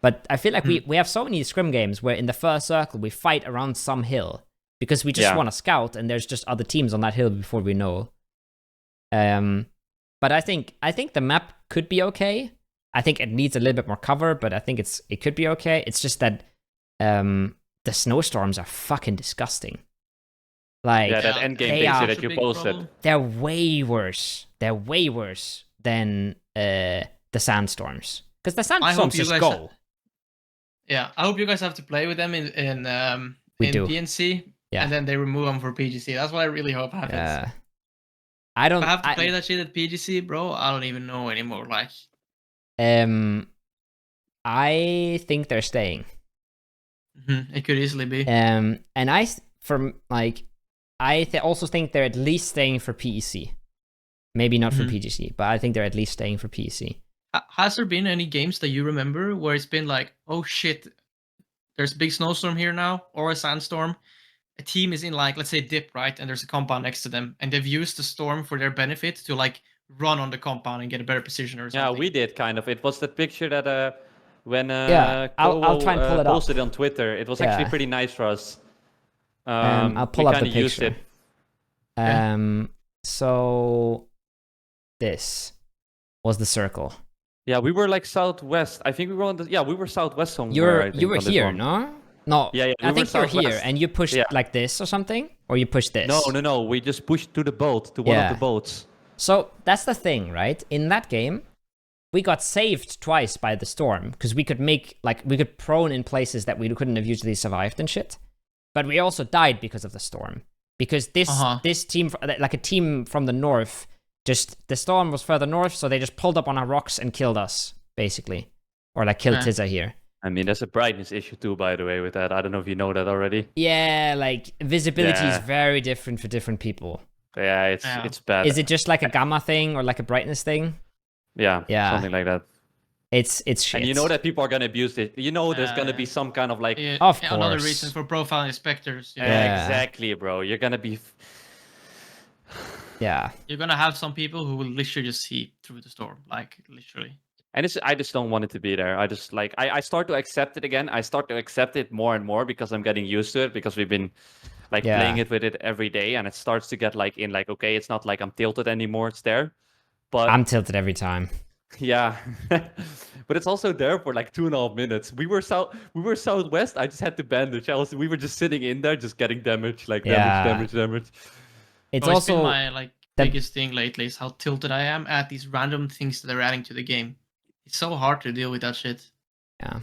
But I feel like we have so many scrim games where in the first circle we fight around some hill because we just want to scout and there's just other teams on that hill before we know. But I think the map could be okay. I think it needs a little bit more cover, but I think it could be okay. It's just that the snowstorms are fucking disgusting. Like that end game picture that you posted. Problem. They're way worse. They're way worse than the sandstorms. Because the sandstorms just go. Yeah, I hope you guys have to play with them in PNC, and then they remove them for PGC. That's what I really hope happens. I don't. If I have to play that shit at PGC, bro, I don't even know anymore. Like, I think they're staying. It could easily be. And I also think they're at least staying for PEC. Maybe not for PGC, but I think they're at least staying for PEC. Has there been any games that you remember where it's been like, oh shit, there's a big snowstorm here now, or a sandstorm? A team is in like, let's say dip, right? And there's a compound next to them, and they've used the storm for their benefit to like run on the compound and get a better position or something. Yeah, we did kind of. It was that picture that when I'll try and pull it up. Posted on Twitter. It was actually pretty nice for us. I'll pull up the picture. Used it. So this was the circle. Yeah, we were like southwest. I think we were on the... Yeah, we were southwest somewhere. You were here, no? No, yeah, I think you're here, and you pushed like this or something? Or you pushed this? No. We just pushed to the boat, to one of the boats. So that's the thing, right? In that game, we got saved twice by the storm, because we could prone in places that we couldn't have usually survived and shit. But we also died because of the storm. Because this team, like a team from the north, the storm was further north, so they just pulled up on our rocks and killed us, basically. Or like killed Tizza here. I mean, there's a brightness issue too, by the way, with that. I don't know if you know that already. Yeah, like visibility is very different for different people. Yeah, it's bad. Is it just like a gamma thing or like a brightness thing? Yeah, something like that. It's shit. And you know that people are gonna abuse it. You know there's gonna be some kind of like... Of course. Another reason for profiling inspectors. Yeah, exactly, bro. You're gonna be... You're gonna have some people who will literally just see through the storm, like literally. And I just don't want it to be there. I just like I start to accept it again. I start to accept it more and more because I'm getting used to it, because we've been like playing it with it every day, and it starts to get like okay, it's not like I'm tilted anymore. It's there, but I'm tilted every time. Yeah, but it's also there for like 2.5 minutes. We were southwest. I just had to bandage. We were just sitting in there, just getting damage, like damage. It's also been my biggest thing lately is how tilted I am at these random things that they're adding to the game. It's so hard to deal with that shit. Yeah.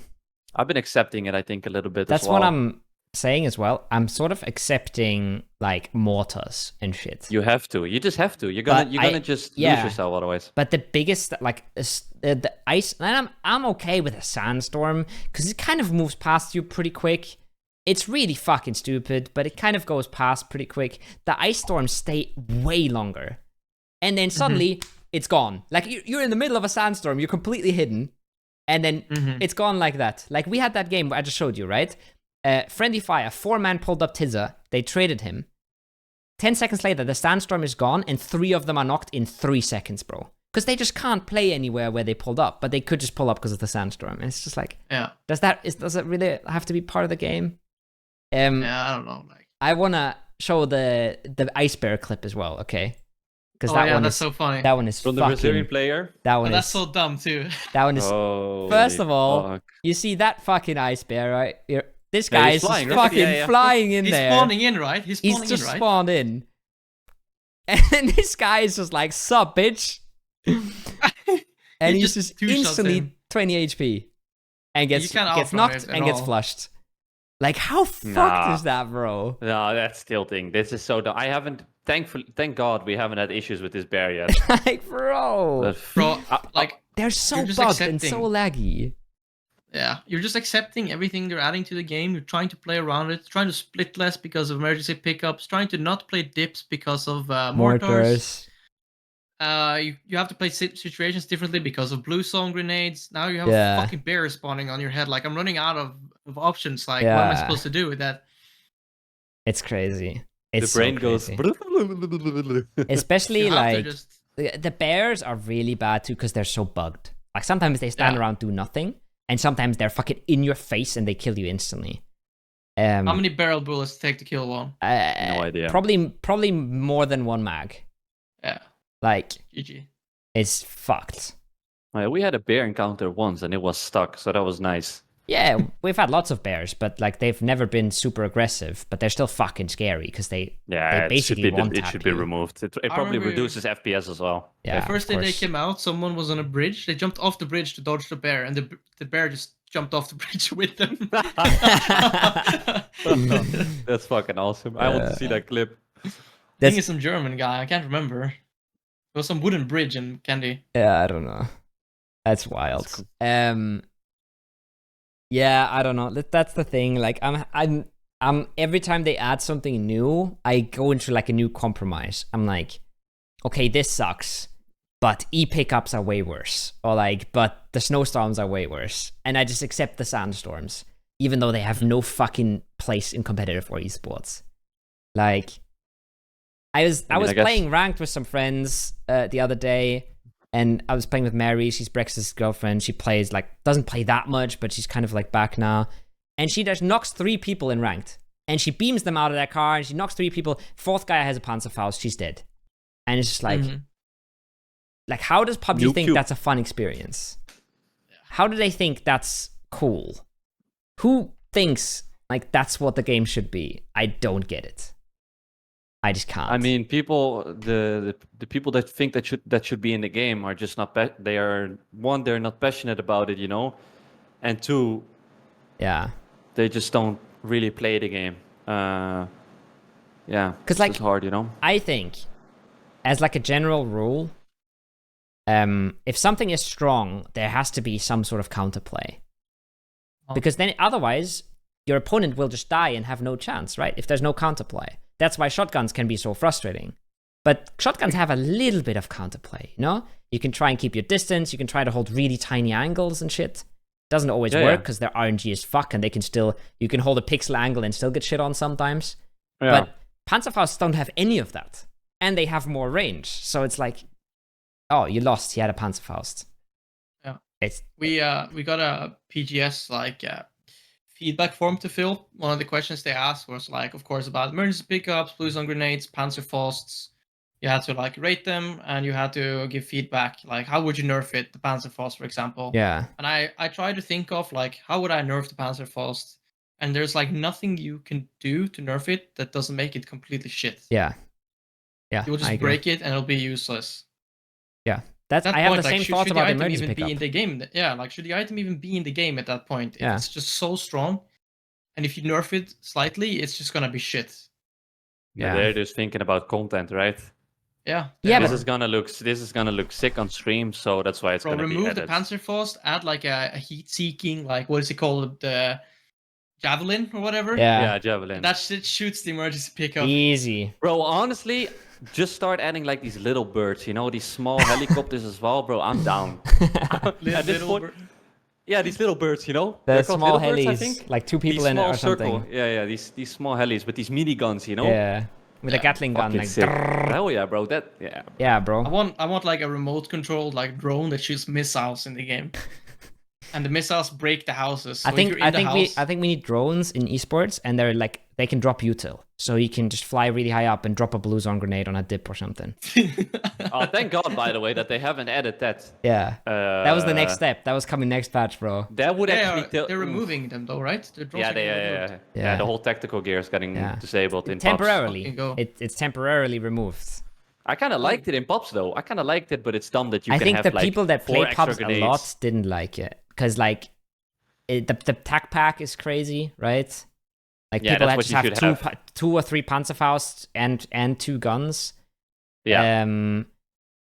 I've been accepting it, I think, a little bit That's as well. What I'm saying as well. I'm sort of accepting like mortars and shit. You have to. You just have to. You're gonna just lose yourself otherwise. But the biggest the ice, and I'm okay with a sandstorm because it kind of moves past you pretty quick. It's really fucking stupid, but it kind of goes past pretty quick. The ice storms stay way longer. And then suddenly it's gone. Like you're in the middle of a sandstorm, you're completely hidden, and then it's gone like that. Like we had that game I just showed you, right? Friendly Fire, 4-man pulled up Tizza, they traded him. 10 seconds later, the sandstorm is gone, and 3 of them are knocked in 3 seconds, bro. because they just can't play anywhere where they pulled up, but they could just pull up because of the sandstorm. And it's just like, does it really have to be part of the game? I don't know. Like, I wanna show the ice bear clip as well, okay? Because that's so funny. That one is from fucking, the Brazilian player. That's so dumb too. That one is. First of all, you see that fucking ice bear, right? This guy is flying, fucking flying in there. He's spawning in, right? He's just spawned in. And this guy is just like, sup, bitch. And he's just instantly 20 HP. And gets knocked and gets flushed. Like, how fucked is that, bro? No, that's tilting. This is so dumb. I haven't, thank God we haven't had issues with this bear yet. Like, bro, like, they're so bugged and so laggy. Yeah, you're just accepting everything they're adding to the game. You're trying to play around it, trying to split less because of emergency pickups, trying to not play dips because of mortars. You have to play situations differently because of blue zone grenades. Now you have a fucking bear spawning on your head. Like, I'm running out of options. Like, what am I supposed to do with that? It's crazy. It's the brain goes. Especially like the bears are really bad too because they're so bugged. Like sometimes they stand around do nothing, and sometimes they're fucking in your face and they kill you instantly. How many barrel bullets take to kill one? No idea. Probably more than one mag. Yeah. Like, GG. It's fucked. We had a bear encounter once and it was stuck, so that was nice. Yeah, we've had lots of bears, but like they've never been super aggressive, but they're still fucking scary because they basically it should be removed. It probably reduces FPS as well. Yeah. The first day they came out, someone was on a bridge. They jumped off the bridge to dodge the bear, and the bear just jumped off the bridge with them. That's fucking awesome. I want to see that clip. I think it's some German guy. I can't remember. There was some wooden bridge in Candy. Yeah, I don't know. That's wild. That's cool. Yeah, I don't know. That's the thing. Like, I'm every time they add something new, I go into like a new compromise. I'm like, okay, this sucks, but pickups are way worse, or like, but the snowstorms are way worse, and I just accept the sandstorms, even though they have no fucking place in competitive or esports. Like, I was playing ranked with some friends the other day. And I was playing with Mary. She's Brex's girlfriend. She plays doesn't play that much, but she's kind of like back now. And she just knocks 3 people in ranked. And she beams them out of their car. And she knocks 3 people. 4th guy has a Panzerfaust. She's dead. And it's just like, like, how does PUBG think that's a fun experience? How do they think that's cool? Who thinks like that's what the game should be? I don't get it. I just can't. I mean, the people that think that should be in the game are just not. They're not passionate about it, you know, and 2, they just don't really play the game. Yeah, because like, it's hard, you know. I think, as like a general rule, if something is strong, there has to be some sort of counterplay, because then otherwise your opponent will just die and have no chance, right? If there's no counterplay. That's why shotguns can be so frustrating. But shotguns have a little bit of counterplay, you know? You can try and keep your distance, you can try to hold really tiny angles and shit. Doesn't always work because they're RNG as fuck, and you can hold a pixel angle and still get shit on sometimes. Yeah. But Panzerfausts don't have any of that. And they have more range. So it's like, oh, you lost, he had a Panzerfaust. Yeah. We got a PGS feedback form to fill. One of the questions they asked was like, of course, about emergency pickups, blue zone grenades, Panzerfausts. You had to like rate them, and you had to give feedback. Like, how would you nerf it? The Panzerfaust, for example. Yeah. And I tried to think of like, how would I nerf the Panzerfaust? And there's like nothing you can do to nerf it that doesn't make it completely shit. Yeah. Yeah. You'll just break it, and it'll be useless. Yeah. I have the same thoughts about the emergency pickup. Be in the game? Yeah, like, should the item even be in the game at that point? If it's just so strong, and if you nerf it slightly, it's just gonna be shit. Yeah, they're just thinking about content, right? Yeah. This is gonna look sick on stream, so that's why it's gonna be remove added. The Panzerfaust, add like a heat-seeking, like, what is it called, the javelin or whatever. Yeah, javelin. And that shit shoots the emergency pickup. Easy, bro. Honestly, just start adding like these little birds, you know, these small helicopters as well, bro. I'm down. Yeah, these little birds, you know. The small helis, birds, I think. Like 2 people in it or something. Yeah, these small helis with these miniguns, you know. Yeah. with a Gatling gun, like. Oh yeah, bro. Yeah, bro. I want like a remote controlled like drone that shoots missiles in the game. And the missiles break the houses. So I think we need drones in esports, and they're like they can drop util, so you can just fly really high up and drop a blue zone grenade on a dip or something. Oh, thank God, by the way, that they haven't added that. Yeah, that was the next step. That was coming next patch, bro. That would actually they're removing them though, right? The drones yeah. The whole tactical gear is getting disabled in temporarily. It's temporarily removed. I kind of liked it in PUBG though. I kind of liked it, but it's dumb that you I can think have the like people that 4 play extra PUBG grenades. a lot didn't like it. Because, like, the tac pack is crazy, right? Like, people that just have 2 or 3 Panzerfausts and 2 guns. Yeah.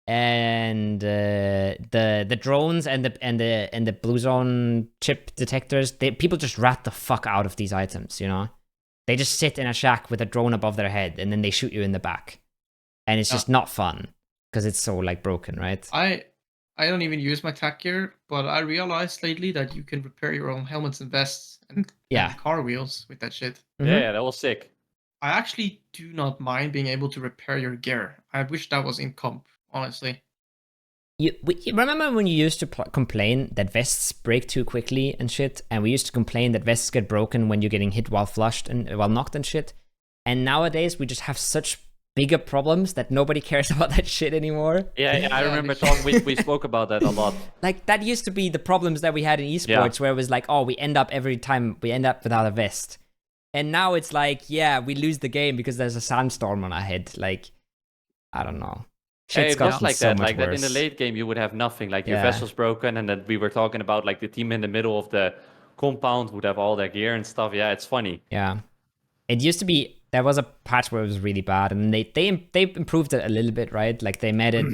And the drones and the blue zone chip detectors, people just rat the fuck out of these items, you know? They just sit in a shack with a drone above their head, and then they shoot you in the back. And it's just not fun, because it's so, like, broken, right? I don't even use my tac gear, but I realized lately that you can repair your own helmets and vests and car wheels with that shit. Yeah, that was sick. I actually do not mind being able to repair your gear. I wish that was in comp, honestly. You remember when you used to complain that vests break too quickly and shit, and we used to complain that vests get broken when you're getting hit while flushed and while knocked and shit, and nowadays we just have such bigger problems that nobody cares about that shit anymore. Yeah, I remember we spoke about that a lot. Like, that used to be the problems that we had in esports, where it was like, oh, we end up without a vest. And now it's like, yeah, we lose the game because there's a sandstorm on our head. Like, I don't know. It was like that. Like that in the late game, you would have nothing. Like your vest was broken, and then we were talking about like the team in the middle of the compound would have all their gear and stuff. Yeah, it's funny. Yeah, it used to be. There was a patch where it was really bad, and they improved it a little bit, right? Like, they made it.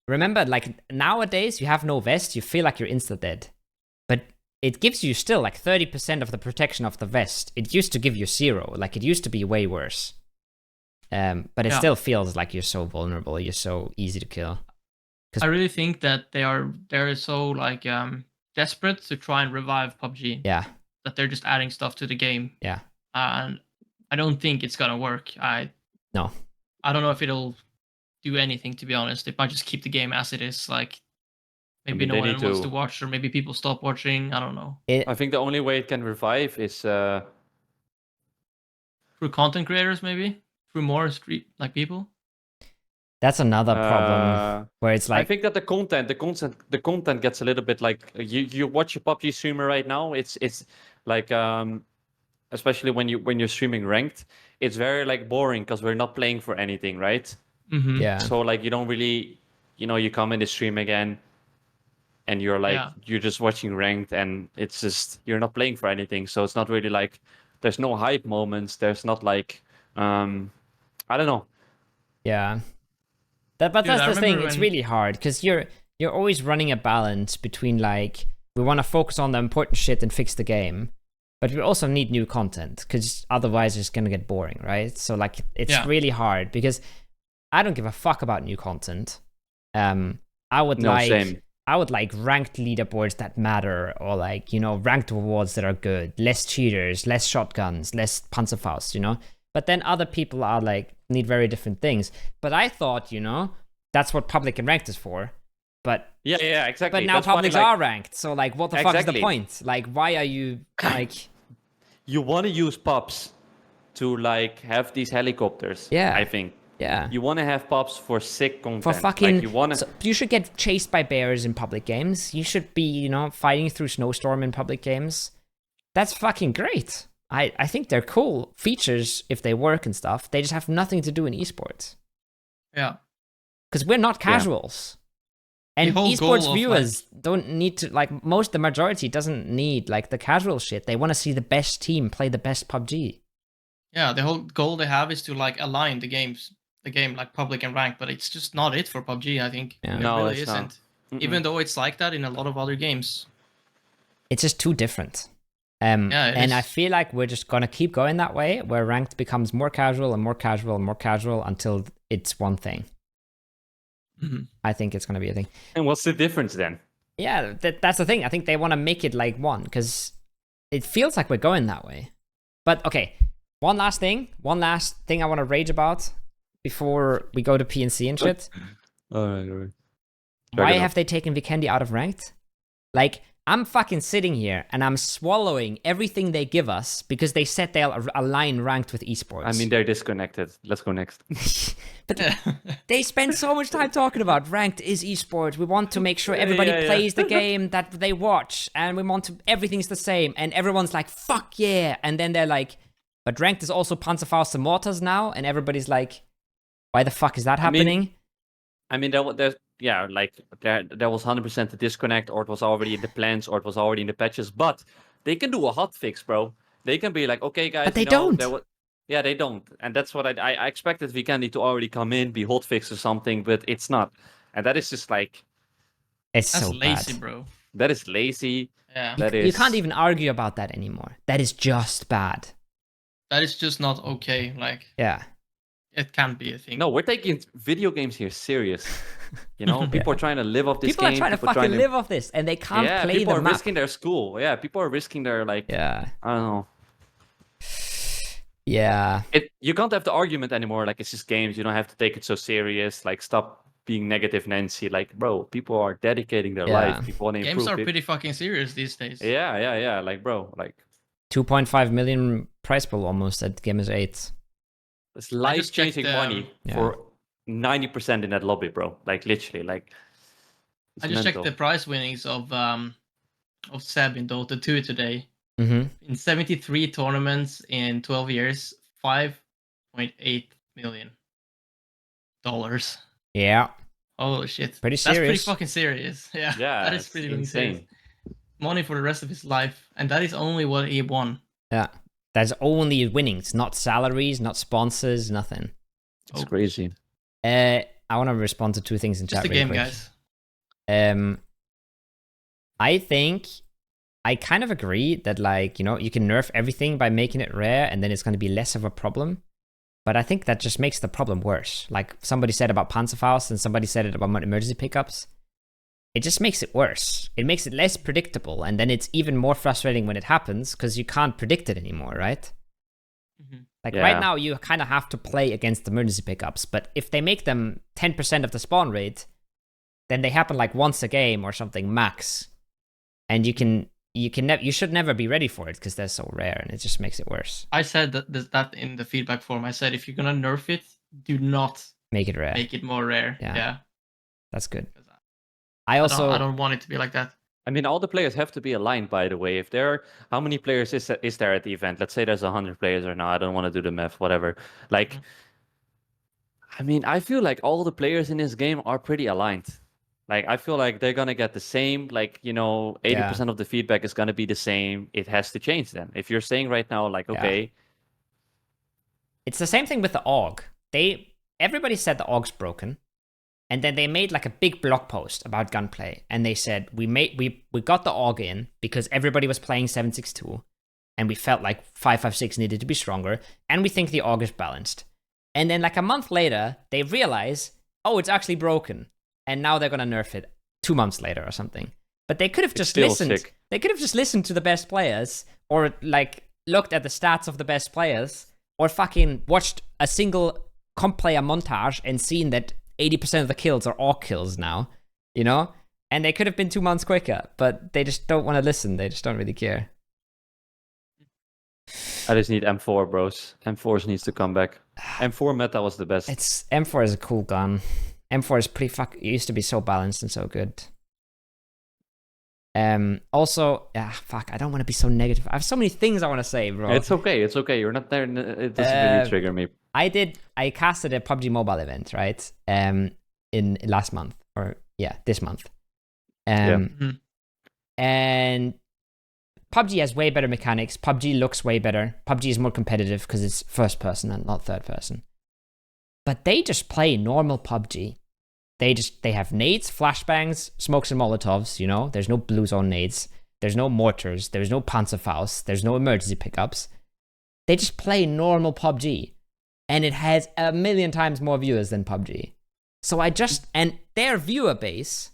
Remember, like, nowadays you have no vest, you feel like you're insta dead, but it gives you still like 30% of the protection of the vest. It used to give you 0. Like, it used to be way worse. But it still feels like you're so vulnerable. You're so easy to kill. I really think that they're so like desperate to try and revive PUBG. Yeah. That they're just adding stuff to the game. Yeah. And I don't think it's gonna work. I don't know if it'll do anything, to be honest. It might just keep the game as it is. Like, maybe no one wants to watch, or maybe people stop watching. I don't know. I think the only way it can revive is through content creators, maybe through more people. That's another problem where it's like, I think that the content gets a little bit like you watch a PUBG streamer right now. It's like especially when you're streaming ranked, it's very like boring because we're not playing for anything, right? Mm-hmm. Yeah. So like you don't really, you come in the stream again, and you're like you're just watching ranked, and it's just you're not playing for anything. So it's not really like there's no hype moments. There's not like I don't know. Yeah. But that's the thing. It's really hard because you're always running a balance between like we want to focus on the important shit and fix the game, but we also need new content because otherwise it's gonna get boring, right? So like it's really hard because I don't give a fuck about new content. I would like ranked leaderboards that matter, or like ranked rewards that are good, less cheaters, less shotguns, less Panzerfausts, But then other people are like need very different things. But I thought, that's what public and ranked is for. But yeah, exactly. But now publics are ranked, so like, what the fuck is the point? Like, why are you like? You want to use pubs to like have these helicopters. Yeah, I think. Yeah. You want to have pubs for sick content. For fucking. Like you should get chased by bears in public games. You should be, fighting through snowstorm in public games. That's fucking great. I think they're cool features if they work and stuff. They just have nothing to do in esports. Yeah. Because we're not casuals. And esports viewers don't need to, the majority doesn't need, the casual shit. They want to see the best team play the best PUBG. Yeah, the whole goal they have is to, align the game, like public and ranked, but it's just not it for PUBG, I think. Yeah. It really isn't. Even though it's like that in a lot of other games. It's just too different. And I feel like we're just gonna keep going that way, where ranked becomes more casual and more casual and more casual until it's one thing. Mm-hmm. I think it's gonna be a thing. And what's the difference then? Yeah, that's the thing. I think they want to make it like one because it feels like we're going that way. But okay, One last thing I want to rage about before we go to PNC and shit. All right. Why have they taken Vikendi out of ranked? Like, I'm fucking sitting here and I'm swallowing everything they give us because they said they'll align ranked with esports. I mean, they're disconnected. Let's go next. But they spend so much time talking about ranked is esports. We want to make sure everybody plays the game that they watch, and we want to everything's the same. And everyone's like, fuck yeah. And then they're like, but ranked is also Panzerfausts and Mortars now. And everybody's like, why the fuck is that happening? I mean, there was 100% a disconnect, or it was already in the plans, or it was already in the patches. But they can do a hot fix, bro. They can be like, okay, guys, but they don't. Yeah, they don't, and that's what I expected Vikendi to already come in, be hot fix or something, but it's not, and that is just like, that's so lazy, bad. bro. That is lazy. Yeah, you can't even argue about that anymore. That is just bad. That is just not okay. Like, yeah. It can't be a thing. No, we're taking video games here serious. You know, people are trying to live off this game. People are trying to live off this, and they can't play the map. People are risking their school. Yeah, people are risking their, like, I don't know. Yeah. You can't have the argument anymore, like, it's just games. You don't have to take it so serious. Like, stop being negative Nancy. Like, bro, people are dedicating their life. People want to improve. Games are pretty fucking serious these days. Yeah. Like, bro, like 2.5 million prize pool almost at Gamers 8. It's life-changing money for 90% in that lobby, bro. Like, literally, like. I just checked the prize winnings of Seb in Dota 2 today. Mm-hmm. In 73 tournaments in 12 years, $5.8 million. Yeah. Oh shit. Pretty serious. That's pretty fucking serious. Yeah. That is pretty insane. Serious. Money for the rest of his life, and that is only what he won. Yeah. That's only winnings, not salaries, not sponsors, nothing. It's crazy. I want to respond to two things in chat. Just a game, guys. I think I kind of agree that, like, you know, you can nerf everything by making it rare, and then it's going to be less of a problem. But I think that just makes the problem worse. Like somebody said about Panzerfausts, and somebody said it about emergency pickups. It just makes it worse. It makes it less predictable, and then it's even more frustrating when it happens because you can't predict it anymore, right? Mm-hmm. Like right now, you kind of have to play against emergency pickups, but if they make them 10% of the spawn rate, then they happen like once a game or something max, and you should never be ready for it because they're so rare, and it just makes it worse. I said that in the feedback form. I said if you're gonna nerf it, do not make it rare. Make it more rare. Yeah. That's good. I don't want it to be like that. I mean, all the players have to be aligned, by the way. If how many players is there at the event? Let's say there's 100 players or now. I don't want to do the math, whatever. Like, I mean, I feel like all the players in this game are pretty aligned. Like, I feel like they're going to get the same, like, you know, 80% of the feedback is going to be the same. It has to change then. If you're saying right now, like, okay. It's the same thing with the AUG. Everybody said the AUG's broken. And then they made like a big blog post about gunplay, and they said we got the AUG in because everybody was playing 7.6.2, and we felt like 5.5.6 needed to be stronger, and we think the AUG is balanced. And then like a month later, they realize, oh, it's actually broken, and now they're gonna nerf it 2 months later or something. But they could have just listened. Sick. They could have just listened to the best players, or like looked at the stats of the best players, or fucking watched a single comp player montage and seen that 80% of the kills are AUG kills now, you know? And they could have been 2 months quicker, but they just don't want to listen. They just don't really care. I just need M4, bros. M4 needs to come back. M4 meta was the best. M4 is a cool gun. M4 is pretty it used to be so balanced and so good. Also, fuck, I don't want to be so negative. I have so many things I want to say, bro. It's okay. You're not there. It doesn't really trigger me. I casted a PUBG mobile event, right? In last month, or this month. And PUBG has way better mechanics. PUBG looks way better. PUBG is more competitive because it's first person and not third person. But they just play normal PUBG. They have nades, flashbangs, smokes and molotovs, you know? There's no blue zone nades. There's no mortars. There's no Panzerfausts. There's no emergency pickups. They just play normal PUBG. And it has 1 million times more viewers than PUBG. So and their viewer base,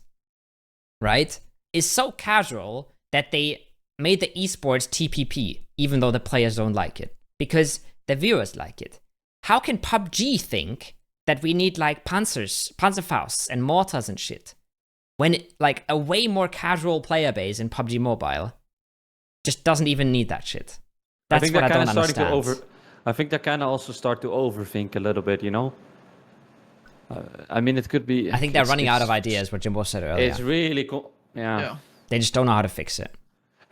right, is so casual that they made the esports TPP, even though the players don't like it. Because the viewers like it. How can PUBG think that we need like Panzerfausts and Mortars and shit, when like a way more casual player base in PUBG Mobile just doesn't even need that shit? That's what I don't understand. I think they kind of also start to overthink a little bit, you know? I mean, it could be... I think they're running out of ideas, what Jimbo said earlier. It's really cool. Yeah. They just don't know how to fix it.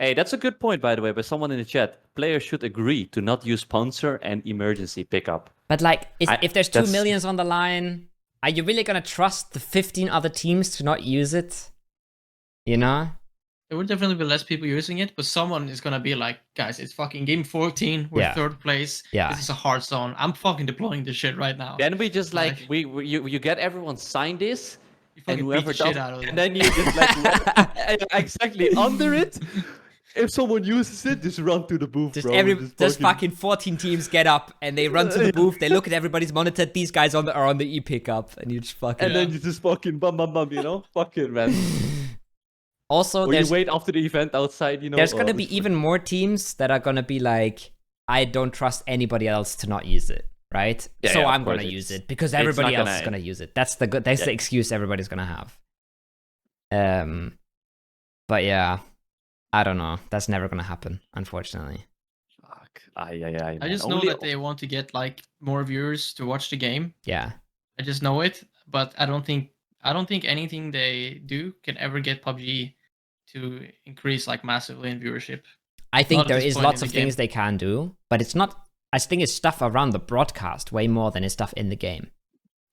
Hey, that's a good point, by the way, by someone in the chat. Players should agree to not use Panzer and emergency pickup. But like, if there's 2 millions on the line, are you really going to trust the 15 other teams to not use it? You know? There will definitely be less people using it, but someone is gonna be like, guys, it's fucking game 14, we're third place. Yeah. This is a hard zone. I'm fucking deploying this shit right now. Then we just like you get everyone sign this, and whoever does, and then you just like exactly under it. If someone uses it, just run to the booth, just fucking 14 teams get up and they run to the booth. They look at everybody's monitor. These guys are on the e-pickup, and you just fucking. And then you just fucking bum, you know, fucking man. Also, or you wait after the event outside, you know. There's gonna be even more teams that are gonna be like, I don't trust anybody else to not use it, right? Yeah, so I'm gonna use it because everybody else is gonna use it. That's the excuse everybody's gonna have. But yeah, I don't know. That's never gonna happen, unfortunately. Fuck. I just know that they want to get like more viewers to watch the game. Yeah. I just know it, but I don't think anything they do can ever get PUBG to increase like massively in viewership. I think there is lots of things they can do, but it's not. I think it's stuff around the broadcast way more than it's stuff in the game.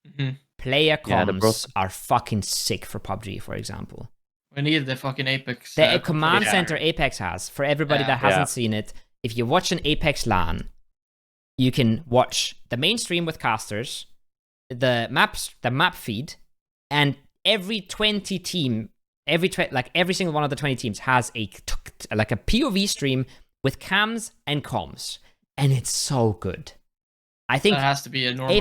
Mm-hmm. Player comms are fucking sick for PUBG, for example. We need the fucking Apex. The command center Apex has, for everybody that hasn't seen it, if you watch an Apex LAN, you can watch the main stream with casters, the map feed, and every 20 team, every single one of the 20 teams has a POV stream with cams and comms, and it's so good. I think that has to be a normal.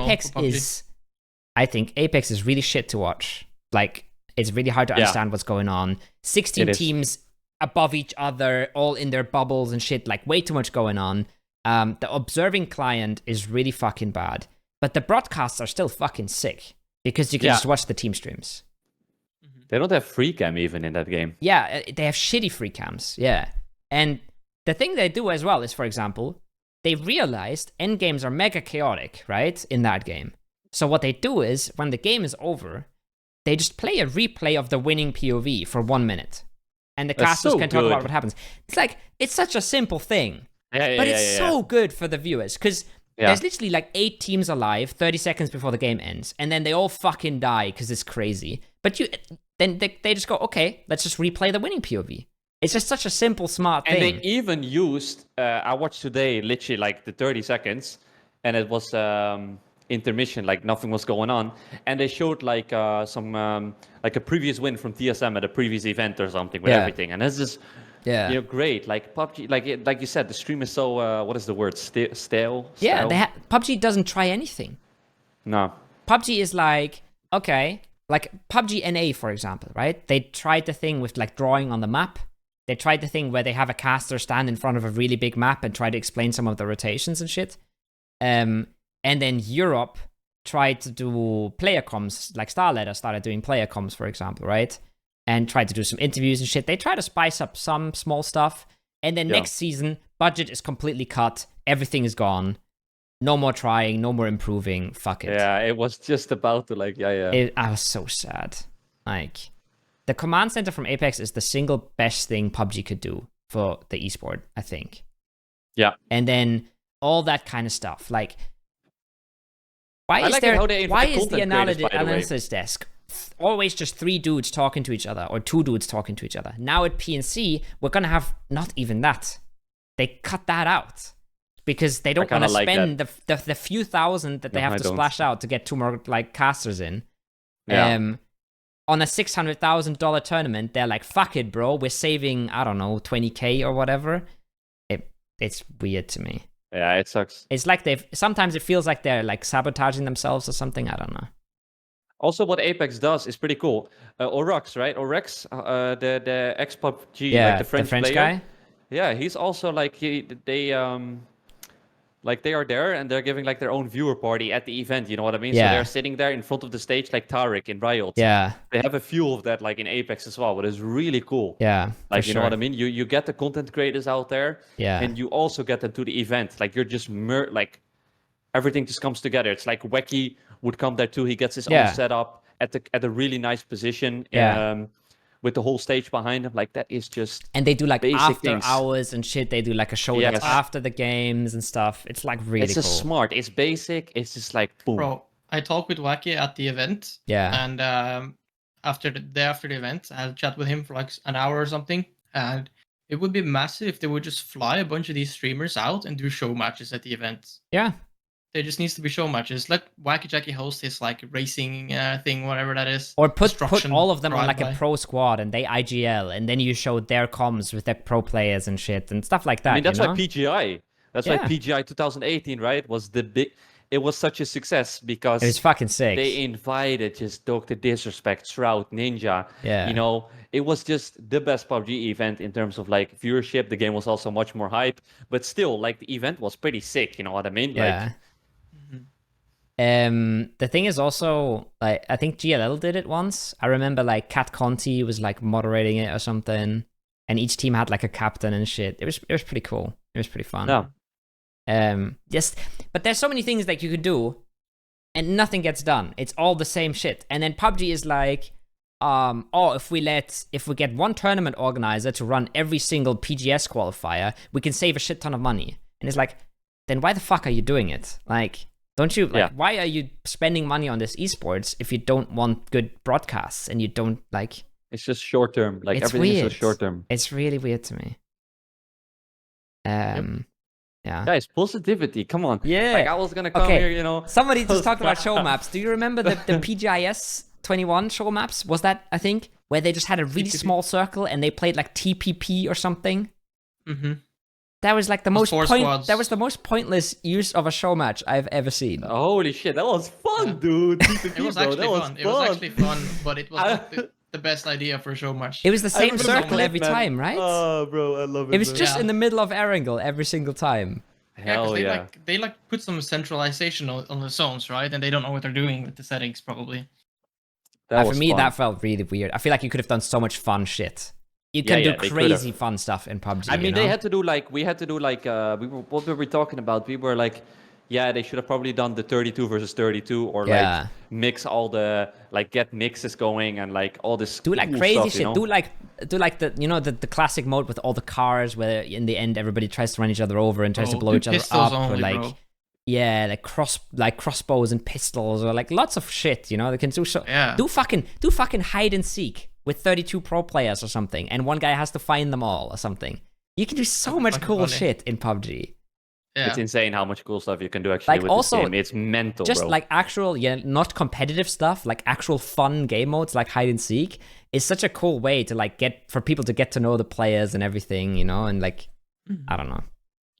I think Apex is really shit to watch. Like, it's really hard to understand what's going on. 16 teams above each other, all in their bubbles and shit. Like, way too much going on. The observing client is really fucking bad, but the broadcasts are still fucking sick. Because you can just watch the team streams. They don't have free cam even in that game. Yeah, they have shitty free cams. Yeah. And the thing they do as well is, for example, they realized endgames are mega chaotic, right? In that game. So what they do is, when the game is over, they just play a replay of the winning POV for 1 minute. And the casters can talk about what happens. It's like, it's such a simple thing. But it's so good for the viewers. Because there's literally like 8 teams alive 30 seconds before the game ends, and then they all fucking die because it's crazy. But then they just go, okay, let's just replay the winning POV. It's just such a simple, smart thing. And they even used, I watched today literally like the 30 seconds, and it was intermission, like nothing was going on, and they showed like some like a previous win from TSM at a previous event or something with everything, and it's just. Yeah, you know, great. Like PUBG, like you said, the stream is so what is the word? Stale. Yeah, PUBG doesn't try anything. No. PUBG is like, okay, like PUBG NA, for example, right? They tried the thing with like drawing on the map. They tried the thing where they have a caster stand in front of a really big map and try to explain some of the rotations and shit. And then Europe tried to do player comms, like Starladder started doing player comms, for example, right? And tried to do some interviews and shit. They try to spice up some small stuff. And then next season, budget is completely cut. Everything is gone. No more trying, no more improving. Fuck it. Yeah, it was just about to like, I was so sad. Like, the command center from Apex is the single best thing PUBG could do for the esport, I think. Yeah. And then all that kind of stuff. Like, why is the analysis desk always just 3 dudes talking to each other or 2 dudes talking to each other? Now at PNC, we're gonna have not even that. They cut that out because they don't want to spend the few thousand that they have to splash out to get 2 more like casters in. On a $600,000 tournament, they're like, fuck it, bro, we're saving, I don't know, 20k or whatever. It's weird to me. Yeah, it sucks. It's like sometimes it feels like they're like sabotaging themselves or something. I don't know. Also, what Apex does is pretty cool. Orex, right? Orex, the ex-PUBG, like the French player. Guy. Yeah, he's also like they Like they are there and they're giving like their own viewer party at the event. You know what I mean? Yeah. So they're sitting there in front of the stage like Tariq in Riot. Yeah. They have a few of that like in Apex as well, but it's really cool. Yeah. Like you know what I mean? You get the content creators out there, Yeah. and you also get them to the event. Like you're just like everything just comes together. It's like Wacky would come there too. He gets his own setup at a really nice position. Yeah. With the whole stage behind him, like that is just. And they do like after things. hours and shit. They do like a show that's after the games and stuff. It's like really It's just smart. It's basic. It's just like boom. Bro, I talked with Wacky at the event. Yeah. And after the event, I had a chat with him for like an hour or something. And it would be massive if they would just fly a bunch of these streamers out and do show matches at the event. Yeah. There just needs to be show matches. Let Wacky Jackie host his like racing thing, whatever that is. Or put all of them on like a pro squad and they IGL, and then you show their comms with their pro players and shit and stuff like that. I mean, that's why PGI. That's why PGI 2018, right, was the big. It was such a success because it was fucking sick. They invited just Dr. Disrespect, Shroud, Ninja. Yeah. You know, it was just the best PUBG event in terms of like viewership. The game was also much more hype, but still, like the event was pretty sick. You know what I mean? Yeah. Like, the thing is also like I think GLL did it once. I remember like Cat Conti was like moderating it or something, and each team had like a captain and shit. It was pretty cool. It was pretty fun. Yeah. Yes, but there's so many things that you could do, and nothing gets done. It's all the same shit. And then PUBG is like, if we get one tournament organizer to run every single PGS qualifier, we can save a shit ton of money. And it's like, then why the fuck are you doing it? Like, don't you like? Why are you spending money on this esports if you don't want good broadcasts and you don't like? It's just short term. Like it's everything weird. is so short term. It's really weird to me. Yeah. Guys, positivity. Come on. Yeah. Like I was gonna come here, you know. Somebody just talked about show maps. Do you remember the PGIS 21 show maps? Was that, I think, where they just had a really small circle and they played like TPP or something? Mm-hmm. That was like the most pointless use of a show match I've ever seen. Holy shit, that was fun, dude. It was actually fun. It was actually fun, but it was not the best idea for a show match. It was the same circle every time, right? Oh, bro, I love it. It was just in the middle of Erangel every single time. Hell yeah. They put some centralization on the zones, right? And they don't know what they're doing with the settings, probably. For me, that felt really weird. I feel like you could have done so much fun shit. You can do crazy fun stuff in PUBG. I mean, they had to do like, what were we talking about? We were like, yeah, they should have probably done the 32 versus 32 or like mix all the, like get mixes going and like all this do like crazy stuff, shit. You know? Do like the, you know, the classic mode with all the cars where in the end everybody tries to run each other over and tries to blow each other up. Only, or like, bro. yeah, like crossbows and pistols or like lots of shit, you know, they can do so. Yeah. Do fucking hide and seek with 32 pro players or something, and one guy has to find them all or something. You can do so much cool shit in PUBG. Yeah. It's insane how much cool stuff you can do actually with this game. It's mental, just bro. like actual, not competitive stuff, like actual fun game modes like hide and seek is such a cool way to like for people to get to know the players and everything, you know, and like, I don't know.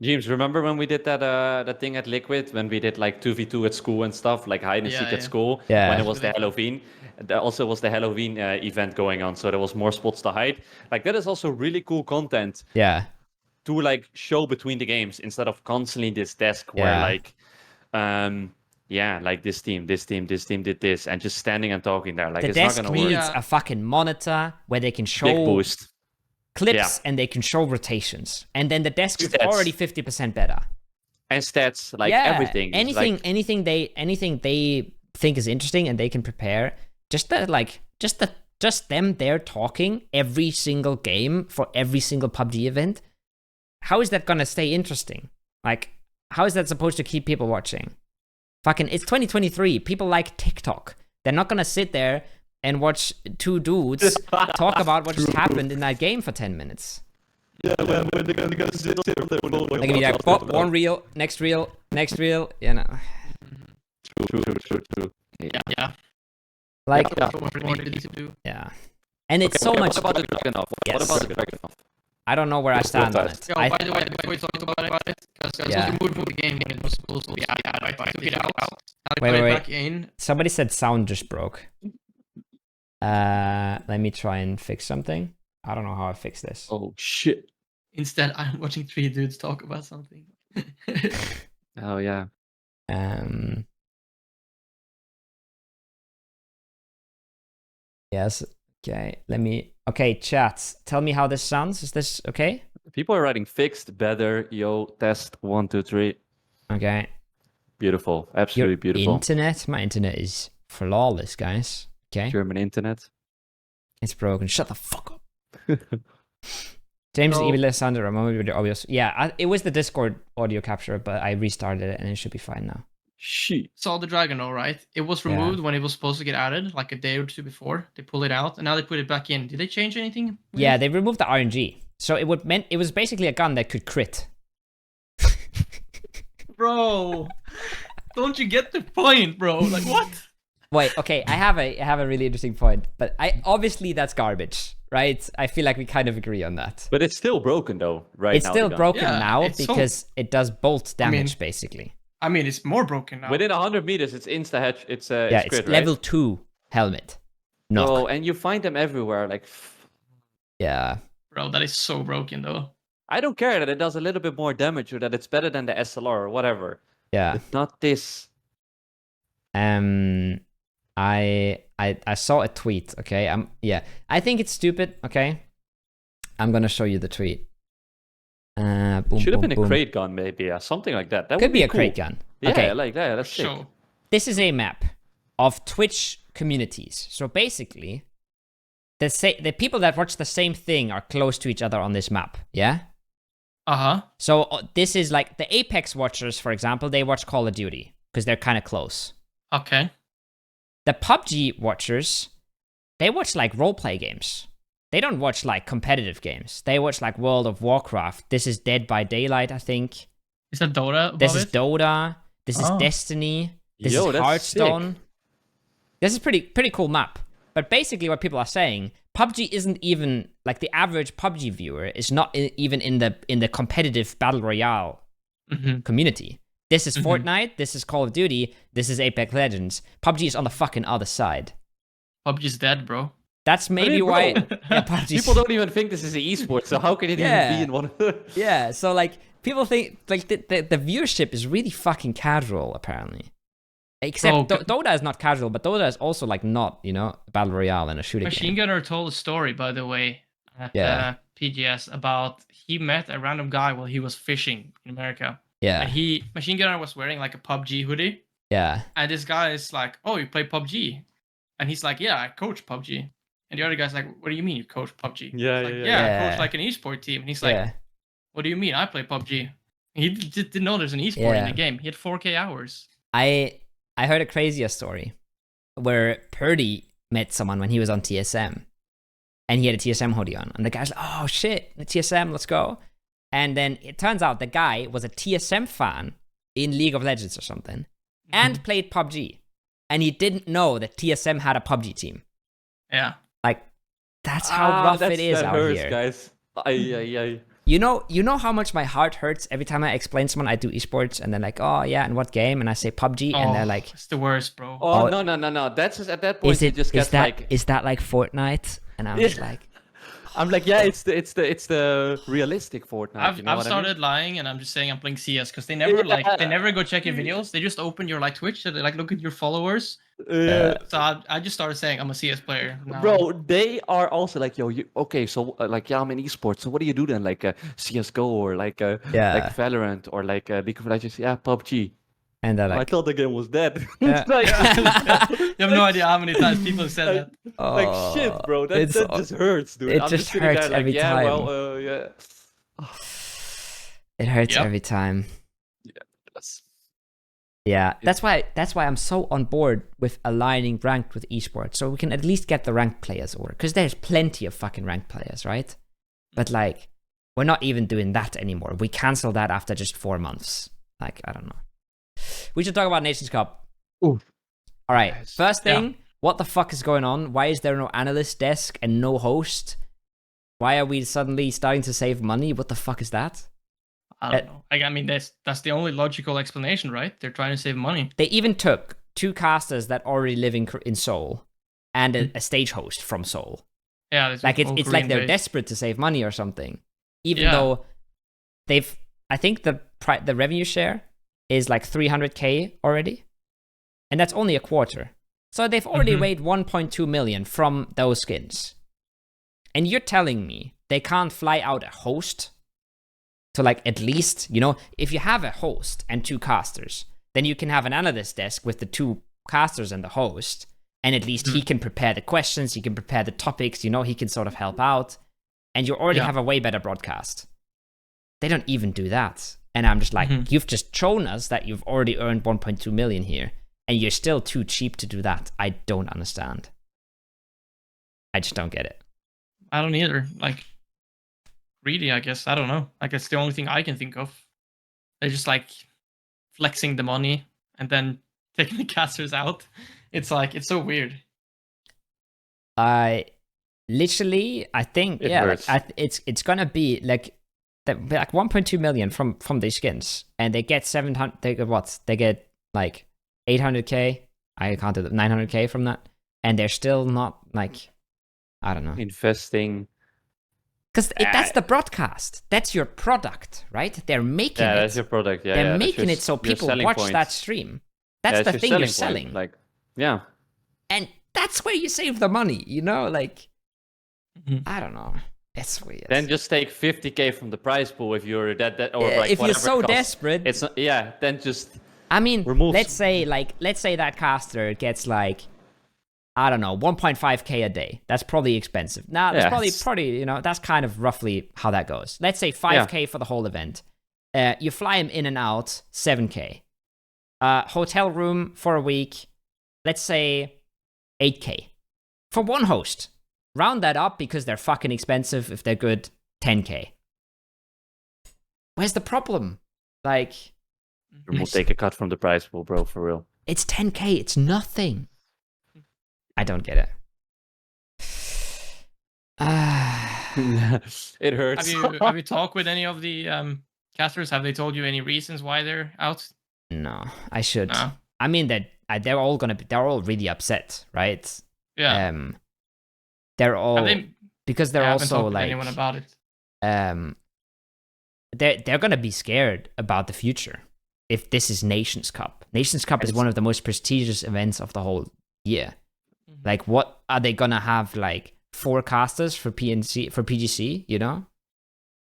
James, remember when we did that thing at Liquid when we did like 2v2 at school and stuff, like hide and seek at school when it was the Halloween? There also was the Halloween event going on, so there was more spots to hide. Like that is also really cool content. Yeah. To like show between the games instead of constantly this desk where like, like this team did this and just standing and talking there. Like the it's desk not gonna work. needs a fucking monitor where they can show big boost. Clips and they can show rotations, and then the desk is already 50% better. And stats, like everything. Anything they think is interesting and they can prepare. Just them there talking every single game for every single PUBG event. How is that gonna stay interesting? Like, how is that supposed to keep people watching? Fucking, it's 2023. People like TikTok. They're not gonna sit there and watch two dudes talk about what just happened in that game for 10 minutes. Yeah, when they're gonna sit there on their phone. They're gonna be like, one reel, next reel, you know. True. Yeah. Like, yeah. And it's so much. What about the Dragunov? What about the Dragunov? I don't know where I stand on it. Yo, by the way, before we talk about it, because we moved from the game, it was supposed to be out. I took it out. Wait. Back in. Somebody said sound just broke. Let me try and fix something. I don't know how I fix this. Oh shit. Instead, I'm watching three dudes talk about something. Oh yeah. Yes. Okay. Okay, chat. Tell me how this sounds. Is this okay? People are writing fixed, better, yo, test, 1, 2, 3. Okay. Beautiful. Absolutely Your beautiful. internet? My internet is flawless, guys. Okay. German internet. It's broken. Shut the fuck up. James Alexander, obvious. Yeah, it was the Discord audio capture, but I restarted it and it should be fine now. Shit. Saw the dragon, all right. It was removed when it was supposed to get added, like a day or two before. They pulled it out, and now they put it back in. Did they change anything weird? Yeah, they removed the RNG. So it was basically a gun that could crit. Bro, don't you get the point, bro? Like, what? Wait, okay, I have a really interesting point, but obviously that's garbage, right? I feel like we kind of agree on that. But it's still broken though, right? It's now, still broken now because so... it does bolt damage, basically. I mean, it's more broken now. Within 100 meters, it's insta hedge. It's it's crit, level right? 2 helmet. Knock. Bro, and you find them everywhere, like. Yeah. Bro, that is so broken though. I don't care that it does a little bit more damage or that it's better than the SLR or whatever. Yeah. But not this. I saw a tweet, okay? I think it's stupid, okay? I'm gonna show you the tweet. Should have been a crate gun, maybe, yeah, something like that. That could would be a cool. crate gun. Yeah, okay. like that. That's sick. Sure. This is a map of Twitch communities. So basically, the people that watch the same thing are close to each other on this map. Yeah. So this is like the Apex watchers, for example. They watch Call of Duty because they're kind of close. Okay. The PUBG watchers, they watch like roleplay games. They don't watch like competitive games. They watch like World of Warcraft. This is Dead by Daylight, I think. Is that Dota? This is Dota. This is Destiny. This is Hearthstone. Sick. This is pretty cool map. But basically what people are saying, PUBG isn't even like the average PUBG viewer is not even in the competitive battle royale community. This is Fortnite, this is Call of Duty, this is Apex Legends. PUBG is on the fucking other side. PUBG's dead, bro. That's maybe why people don't even think this is an esport, so how can it even be in one? Yeah, so like people think like the viewership is really fucking casual apparently. Except Dota is not casual, but Dota is also like not, battle royale and a shooting Machine game. Gunner told a story, by the way, at PGS about he met a random guy while he was fishing in America. Yeah. And Machine Gunner was wearing like a PUBG hoodie. Yeah. And this guy is like, "Oh, you play PUBG?" And he's like, "Yeah, I coach PUBG." And the other guy's like, "What do you mean you coach PUBG?" Yeah, like, I coach like an esport team. And he's like, "What do you mean I play PUBG?" And he didn't know there's an esport in the game. He had 4K hours. I heard a crazier story where Purdy met someone when he was on TSM and he had a TSM hoodie on. And the guy's like, "Oh shit, the TSM, let's go." And then it turns out the guy was a TSM fan in League of Legends or something and played PUBG. And he didn't know that TSM had a PUBG team. Yeah. Like, that's how rough it is out here. Guys. You know how much my heart hurts every time I explain to someone I do esports and they're like, "Oh yeah, and what game?" And I say PUBG and they're like, "It's the worst, bro." Oh, no. That's just at that point you just get like, is that like Fortnite? And I'm just like, I'm like, yeah, it's the realistic Fortnite. I've started lying and I'm just saying I'm playing CS because they never they never go check your videos. They just open your like Twitch so they like look at your followers. So I just started saying I'm a CS player now. Bro, they are also like, "Yo, so like, yeah, I'm in esports. So what do you do then? Like CS:GO or like like Valorant or like League of Legends? Yeah, PUBG." And they're like, I thought the game was dead. Yeah. You have no idea how many times people have said that. Like shit, bro. That just hurts, dude. It just hurts every time. Well, yeah. It hurts every time. Yeah, that's why I'm so on board with aligning ranked with esports, so we can at least get the ranked players over. Because there's plenty of fucking ranked players, right? But like, we're not even doing that anymore. We canceled that after just 4 months. Like, I don't know. We should talk about Nations Cup. Ooh. All right. First thing, what the fuck is going on? Why is there no analyst desk and no host? Why are we suddenly starting to save money? What the fuck is that? I don't know. I mean, that's the only logical explanation, right? They're trying to save money. They even took 2 casters that already live in Seoul and a stage host from Seoul. Yeah, like it's like they're desperate to save money or something. Even though I think the revenue share is like 300k already. And that's only a quarter. So they've already made 1.2 million from those skins. And you're telling me they can't fly out a host to like at least, you know, if you have a host and 2 casters, then you can have an analyst desk with the 2 casters and the host, and at least he can prepare the questions, he can prepare the topics, you know, he can sort of help out, and you already have a way better broadcast. They don't even do that. And I'm just like, you've just shown us that you've already earned 1.2 million here, and you're still too cheap to do that. I don't understand. I just don't get it. I don't either. Like, greedy, I guess. I don't know. Like, it's the only thing I can think of. They're just like flexing the money and then taking the casters out. It's like, it's so weird. Literally, I think, it's gonna be like 1.2 million from these skins, and they get 700. They get what? They get like 800k. I counted 900k from that, and they're still not like, I don't know, investing. Because that's the broadcast. That's your product, right? They're making it. Yeah, that's your product. Yeah, they're making it so people watch that stream. That's the thing you're selling. Like, yeah. And that's where you save the money, you know? Like, I don't know. It's weird. Then just take 50k from the prize pool if you're that or like if you're so desperate. It's not, then just. I mean, let's say that caster gets like, I don't know, 1.5k a day. That's probably expensive. Now, that's probably, you know, that's kind of roughly how that goes. Let's say 5k for the whole event. You fly him in and out, 7k. Hotel room for a week, let's say 8k. For one host. Round that up because they're fucking expensive. If they're good, 10k. Where's the problem? Like, we'll take a cut from the prize pool, bro, for real. It's 10k. It's nothing. I don't get it. It hurts. Have you talked with any of the casters? Have they told you any reasons why they're out? No, I should. No. I mean that they're all really upset, right? Yeah. They're all because they're also like anyone about it. They're gonna be scared about the future if this is Nations Cup. Nations Cup is one of the most prestigious events of the whole year. Like, what are they gonna have? Like 4 casters for PNC for PGC? You know,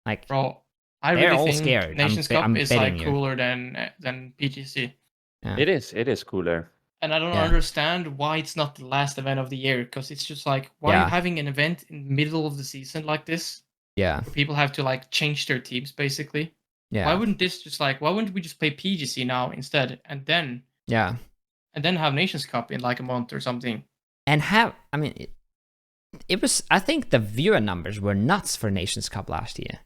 like, bro, I they're really all think scared. Nations Cup I'm is like cooler than PGC. Yeah. It is cooler. And I don't understand why it's not the last event of the year, because it's just like, why are you having an event in the middle of the season like this? Yeah. People have to like change their teams basically. Yeah. Why wouldn't we just play PGC now instead, and then have Nations Cup in like a month or something? And it was, I think the viewer numbers were nuts for Nations Cup last year.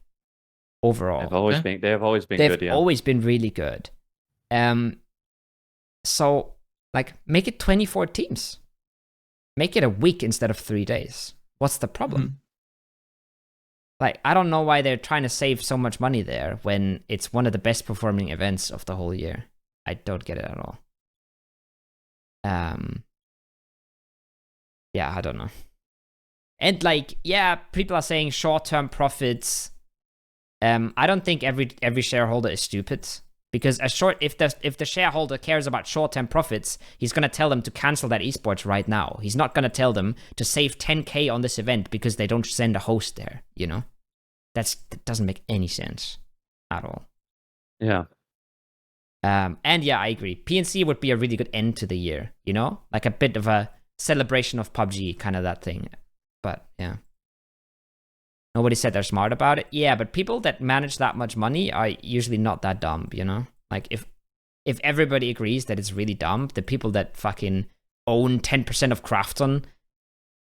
Overall. They have always been good, yeah. They've always been really good. So, like, make it 24 teams. Make it a week instead of 3 days. What's the problem? Like, I don't know why they're trying to save so much money there when it's one of the best performing events of the whole year. I don't get it at all. Yeah, I don't know. And like, yeah, people are saying short-term profits. I don't think every shareholder is stupid, because if the shareholder cares about short-term profits, he's gonna tell them to cancel that esports right now. He's not gonna tell them to save 10k on this event because they don't send a host there. You know, that doesn't make any sense at all. Yeah. And yeah, I agree. PNC would be a really good end to the year. You know, like a bit of a celebration of PUBG, kind of that thing. But yeah. Nobody said they're smart about it. Yeah, but people that manage that much money are usually not that dumb, you know? Like, if everybody agrees that it's really dumb, the people that fucking own 10% of Krafton,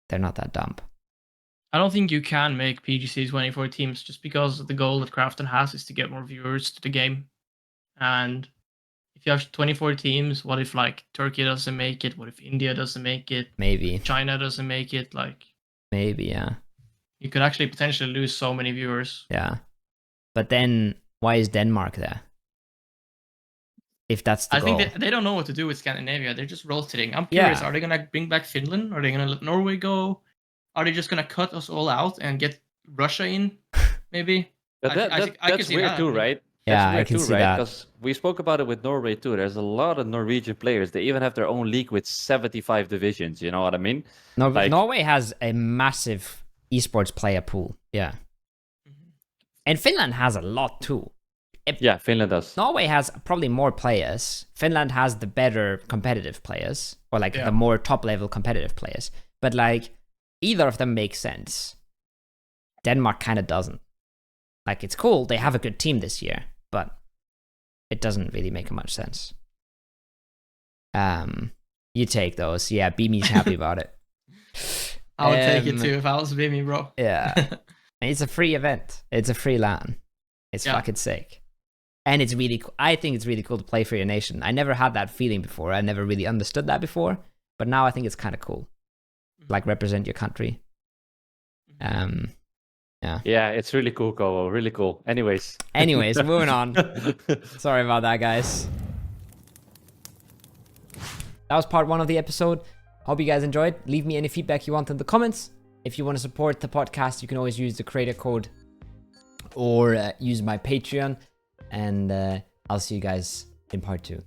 they're not that dumb. I don't think you can make PGC 24 teams just because the goal that Krafton has is to get more viewers to the game. And if you have 24 teams, what if, like, Turkey doesn't make it? What if India doesn't make it? Maybe. China doesn't make it? Like, maybe, yeah. You could actually potentially lose so many viewers. Yeah. But then, why is Denmark there? If that's the goal. I think they don't know what to do with Scandinavia. They're just rotating. I'm curious, are they going to bring back Finland? Are they going to let Norway go? Are they just going to cut us all out and get Russia in? Maybe. But that's weird too, right? Yeah, weird I can too, see right? that. Because we spoke about it with Norway too. There's a lot of Norwegian players. They even have their own league with 75 divisions. You know what I mean? Like, Norway has a massive esports player pool. Yeah. And Finland has a lot too. Yeah, Finland does. Norway has probably more players. Finland has the better competitive players, or like the more top level competitive players. But like either of them makes sense. Denmark kind of doesn't. Like it's cool, they have a good team this year, but it doesn't really make much sense. You take those. Yeah, Beamy's happy about it. I would take it too if I was Beamy, bro. Yeah. It's a free event. It's a free LAN. It's fucking sick. And it's really cool. I think it's really cool to play for your nation. I never had that feeling before. I never really understood that before. But now I think it's kind of cool. Like represent your country. Yeah. Yeah, it's really cool, Kovo. Really cool. Anyways, moving on. Sorry about that, guys. That was part 1 of the episode. Hope you guys enjoyed. Leave me any feedback you want in the comments. If you want to support the podcast, you can always use the creator code or use my Patreon. And I'll see you guys in part 2.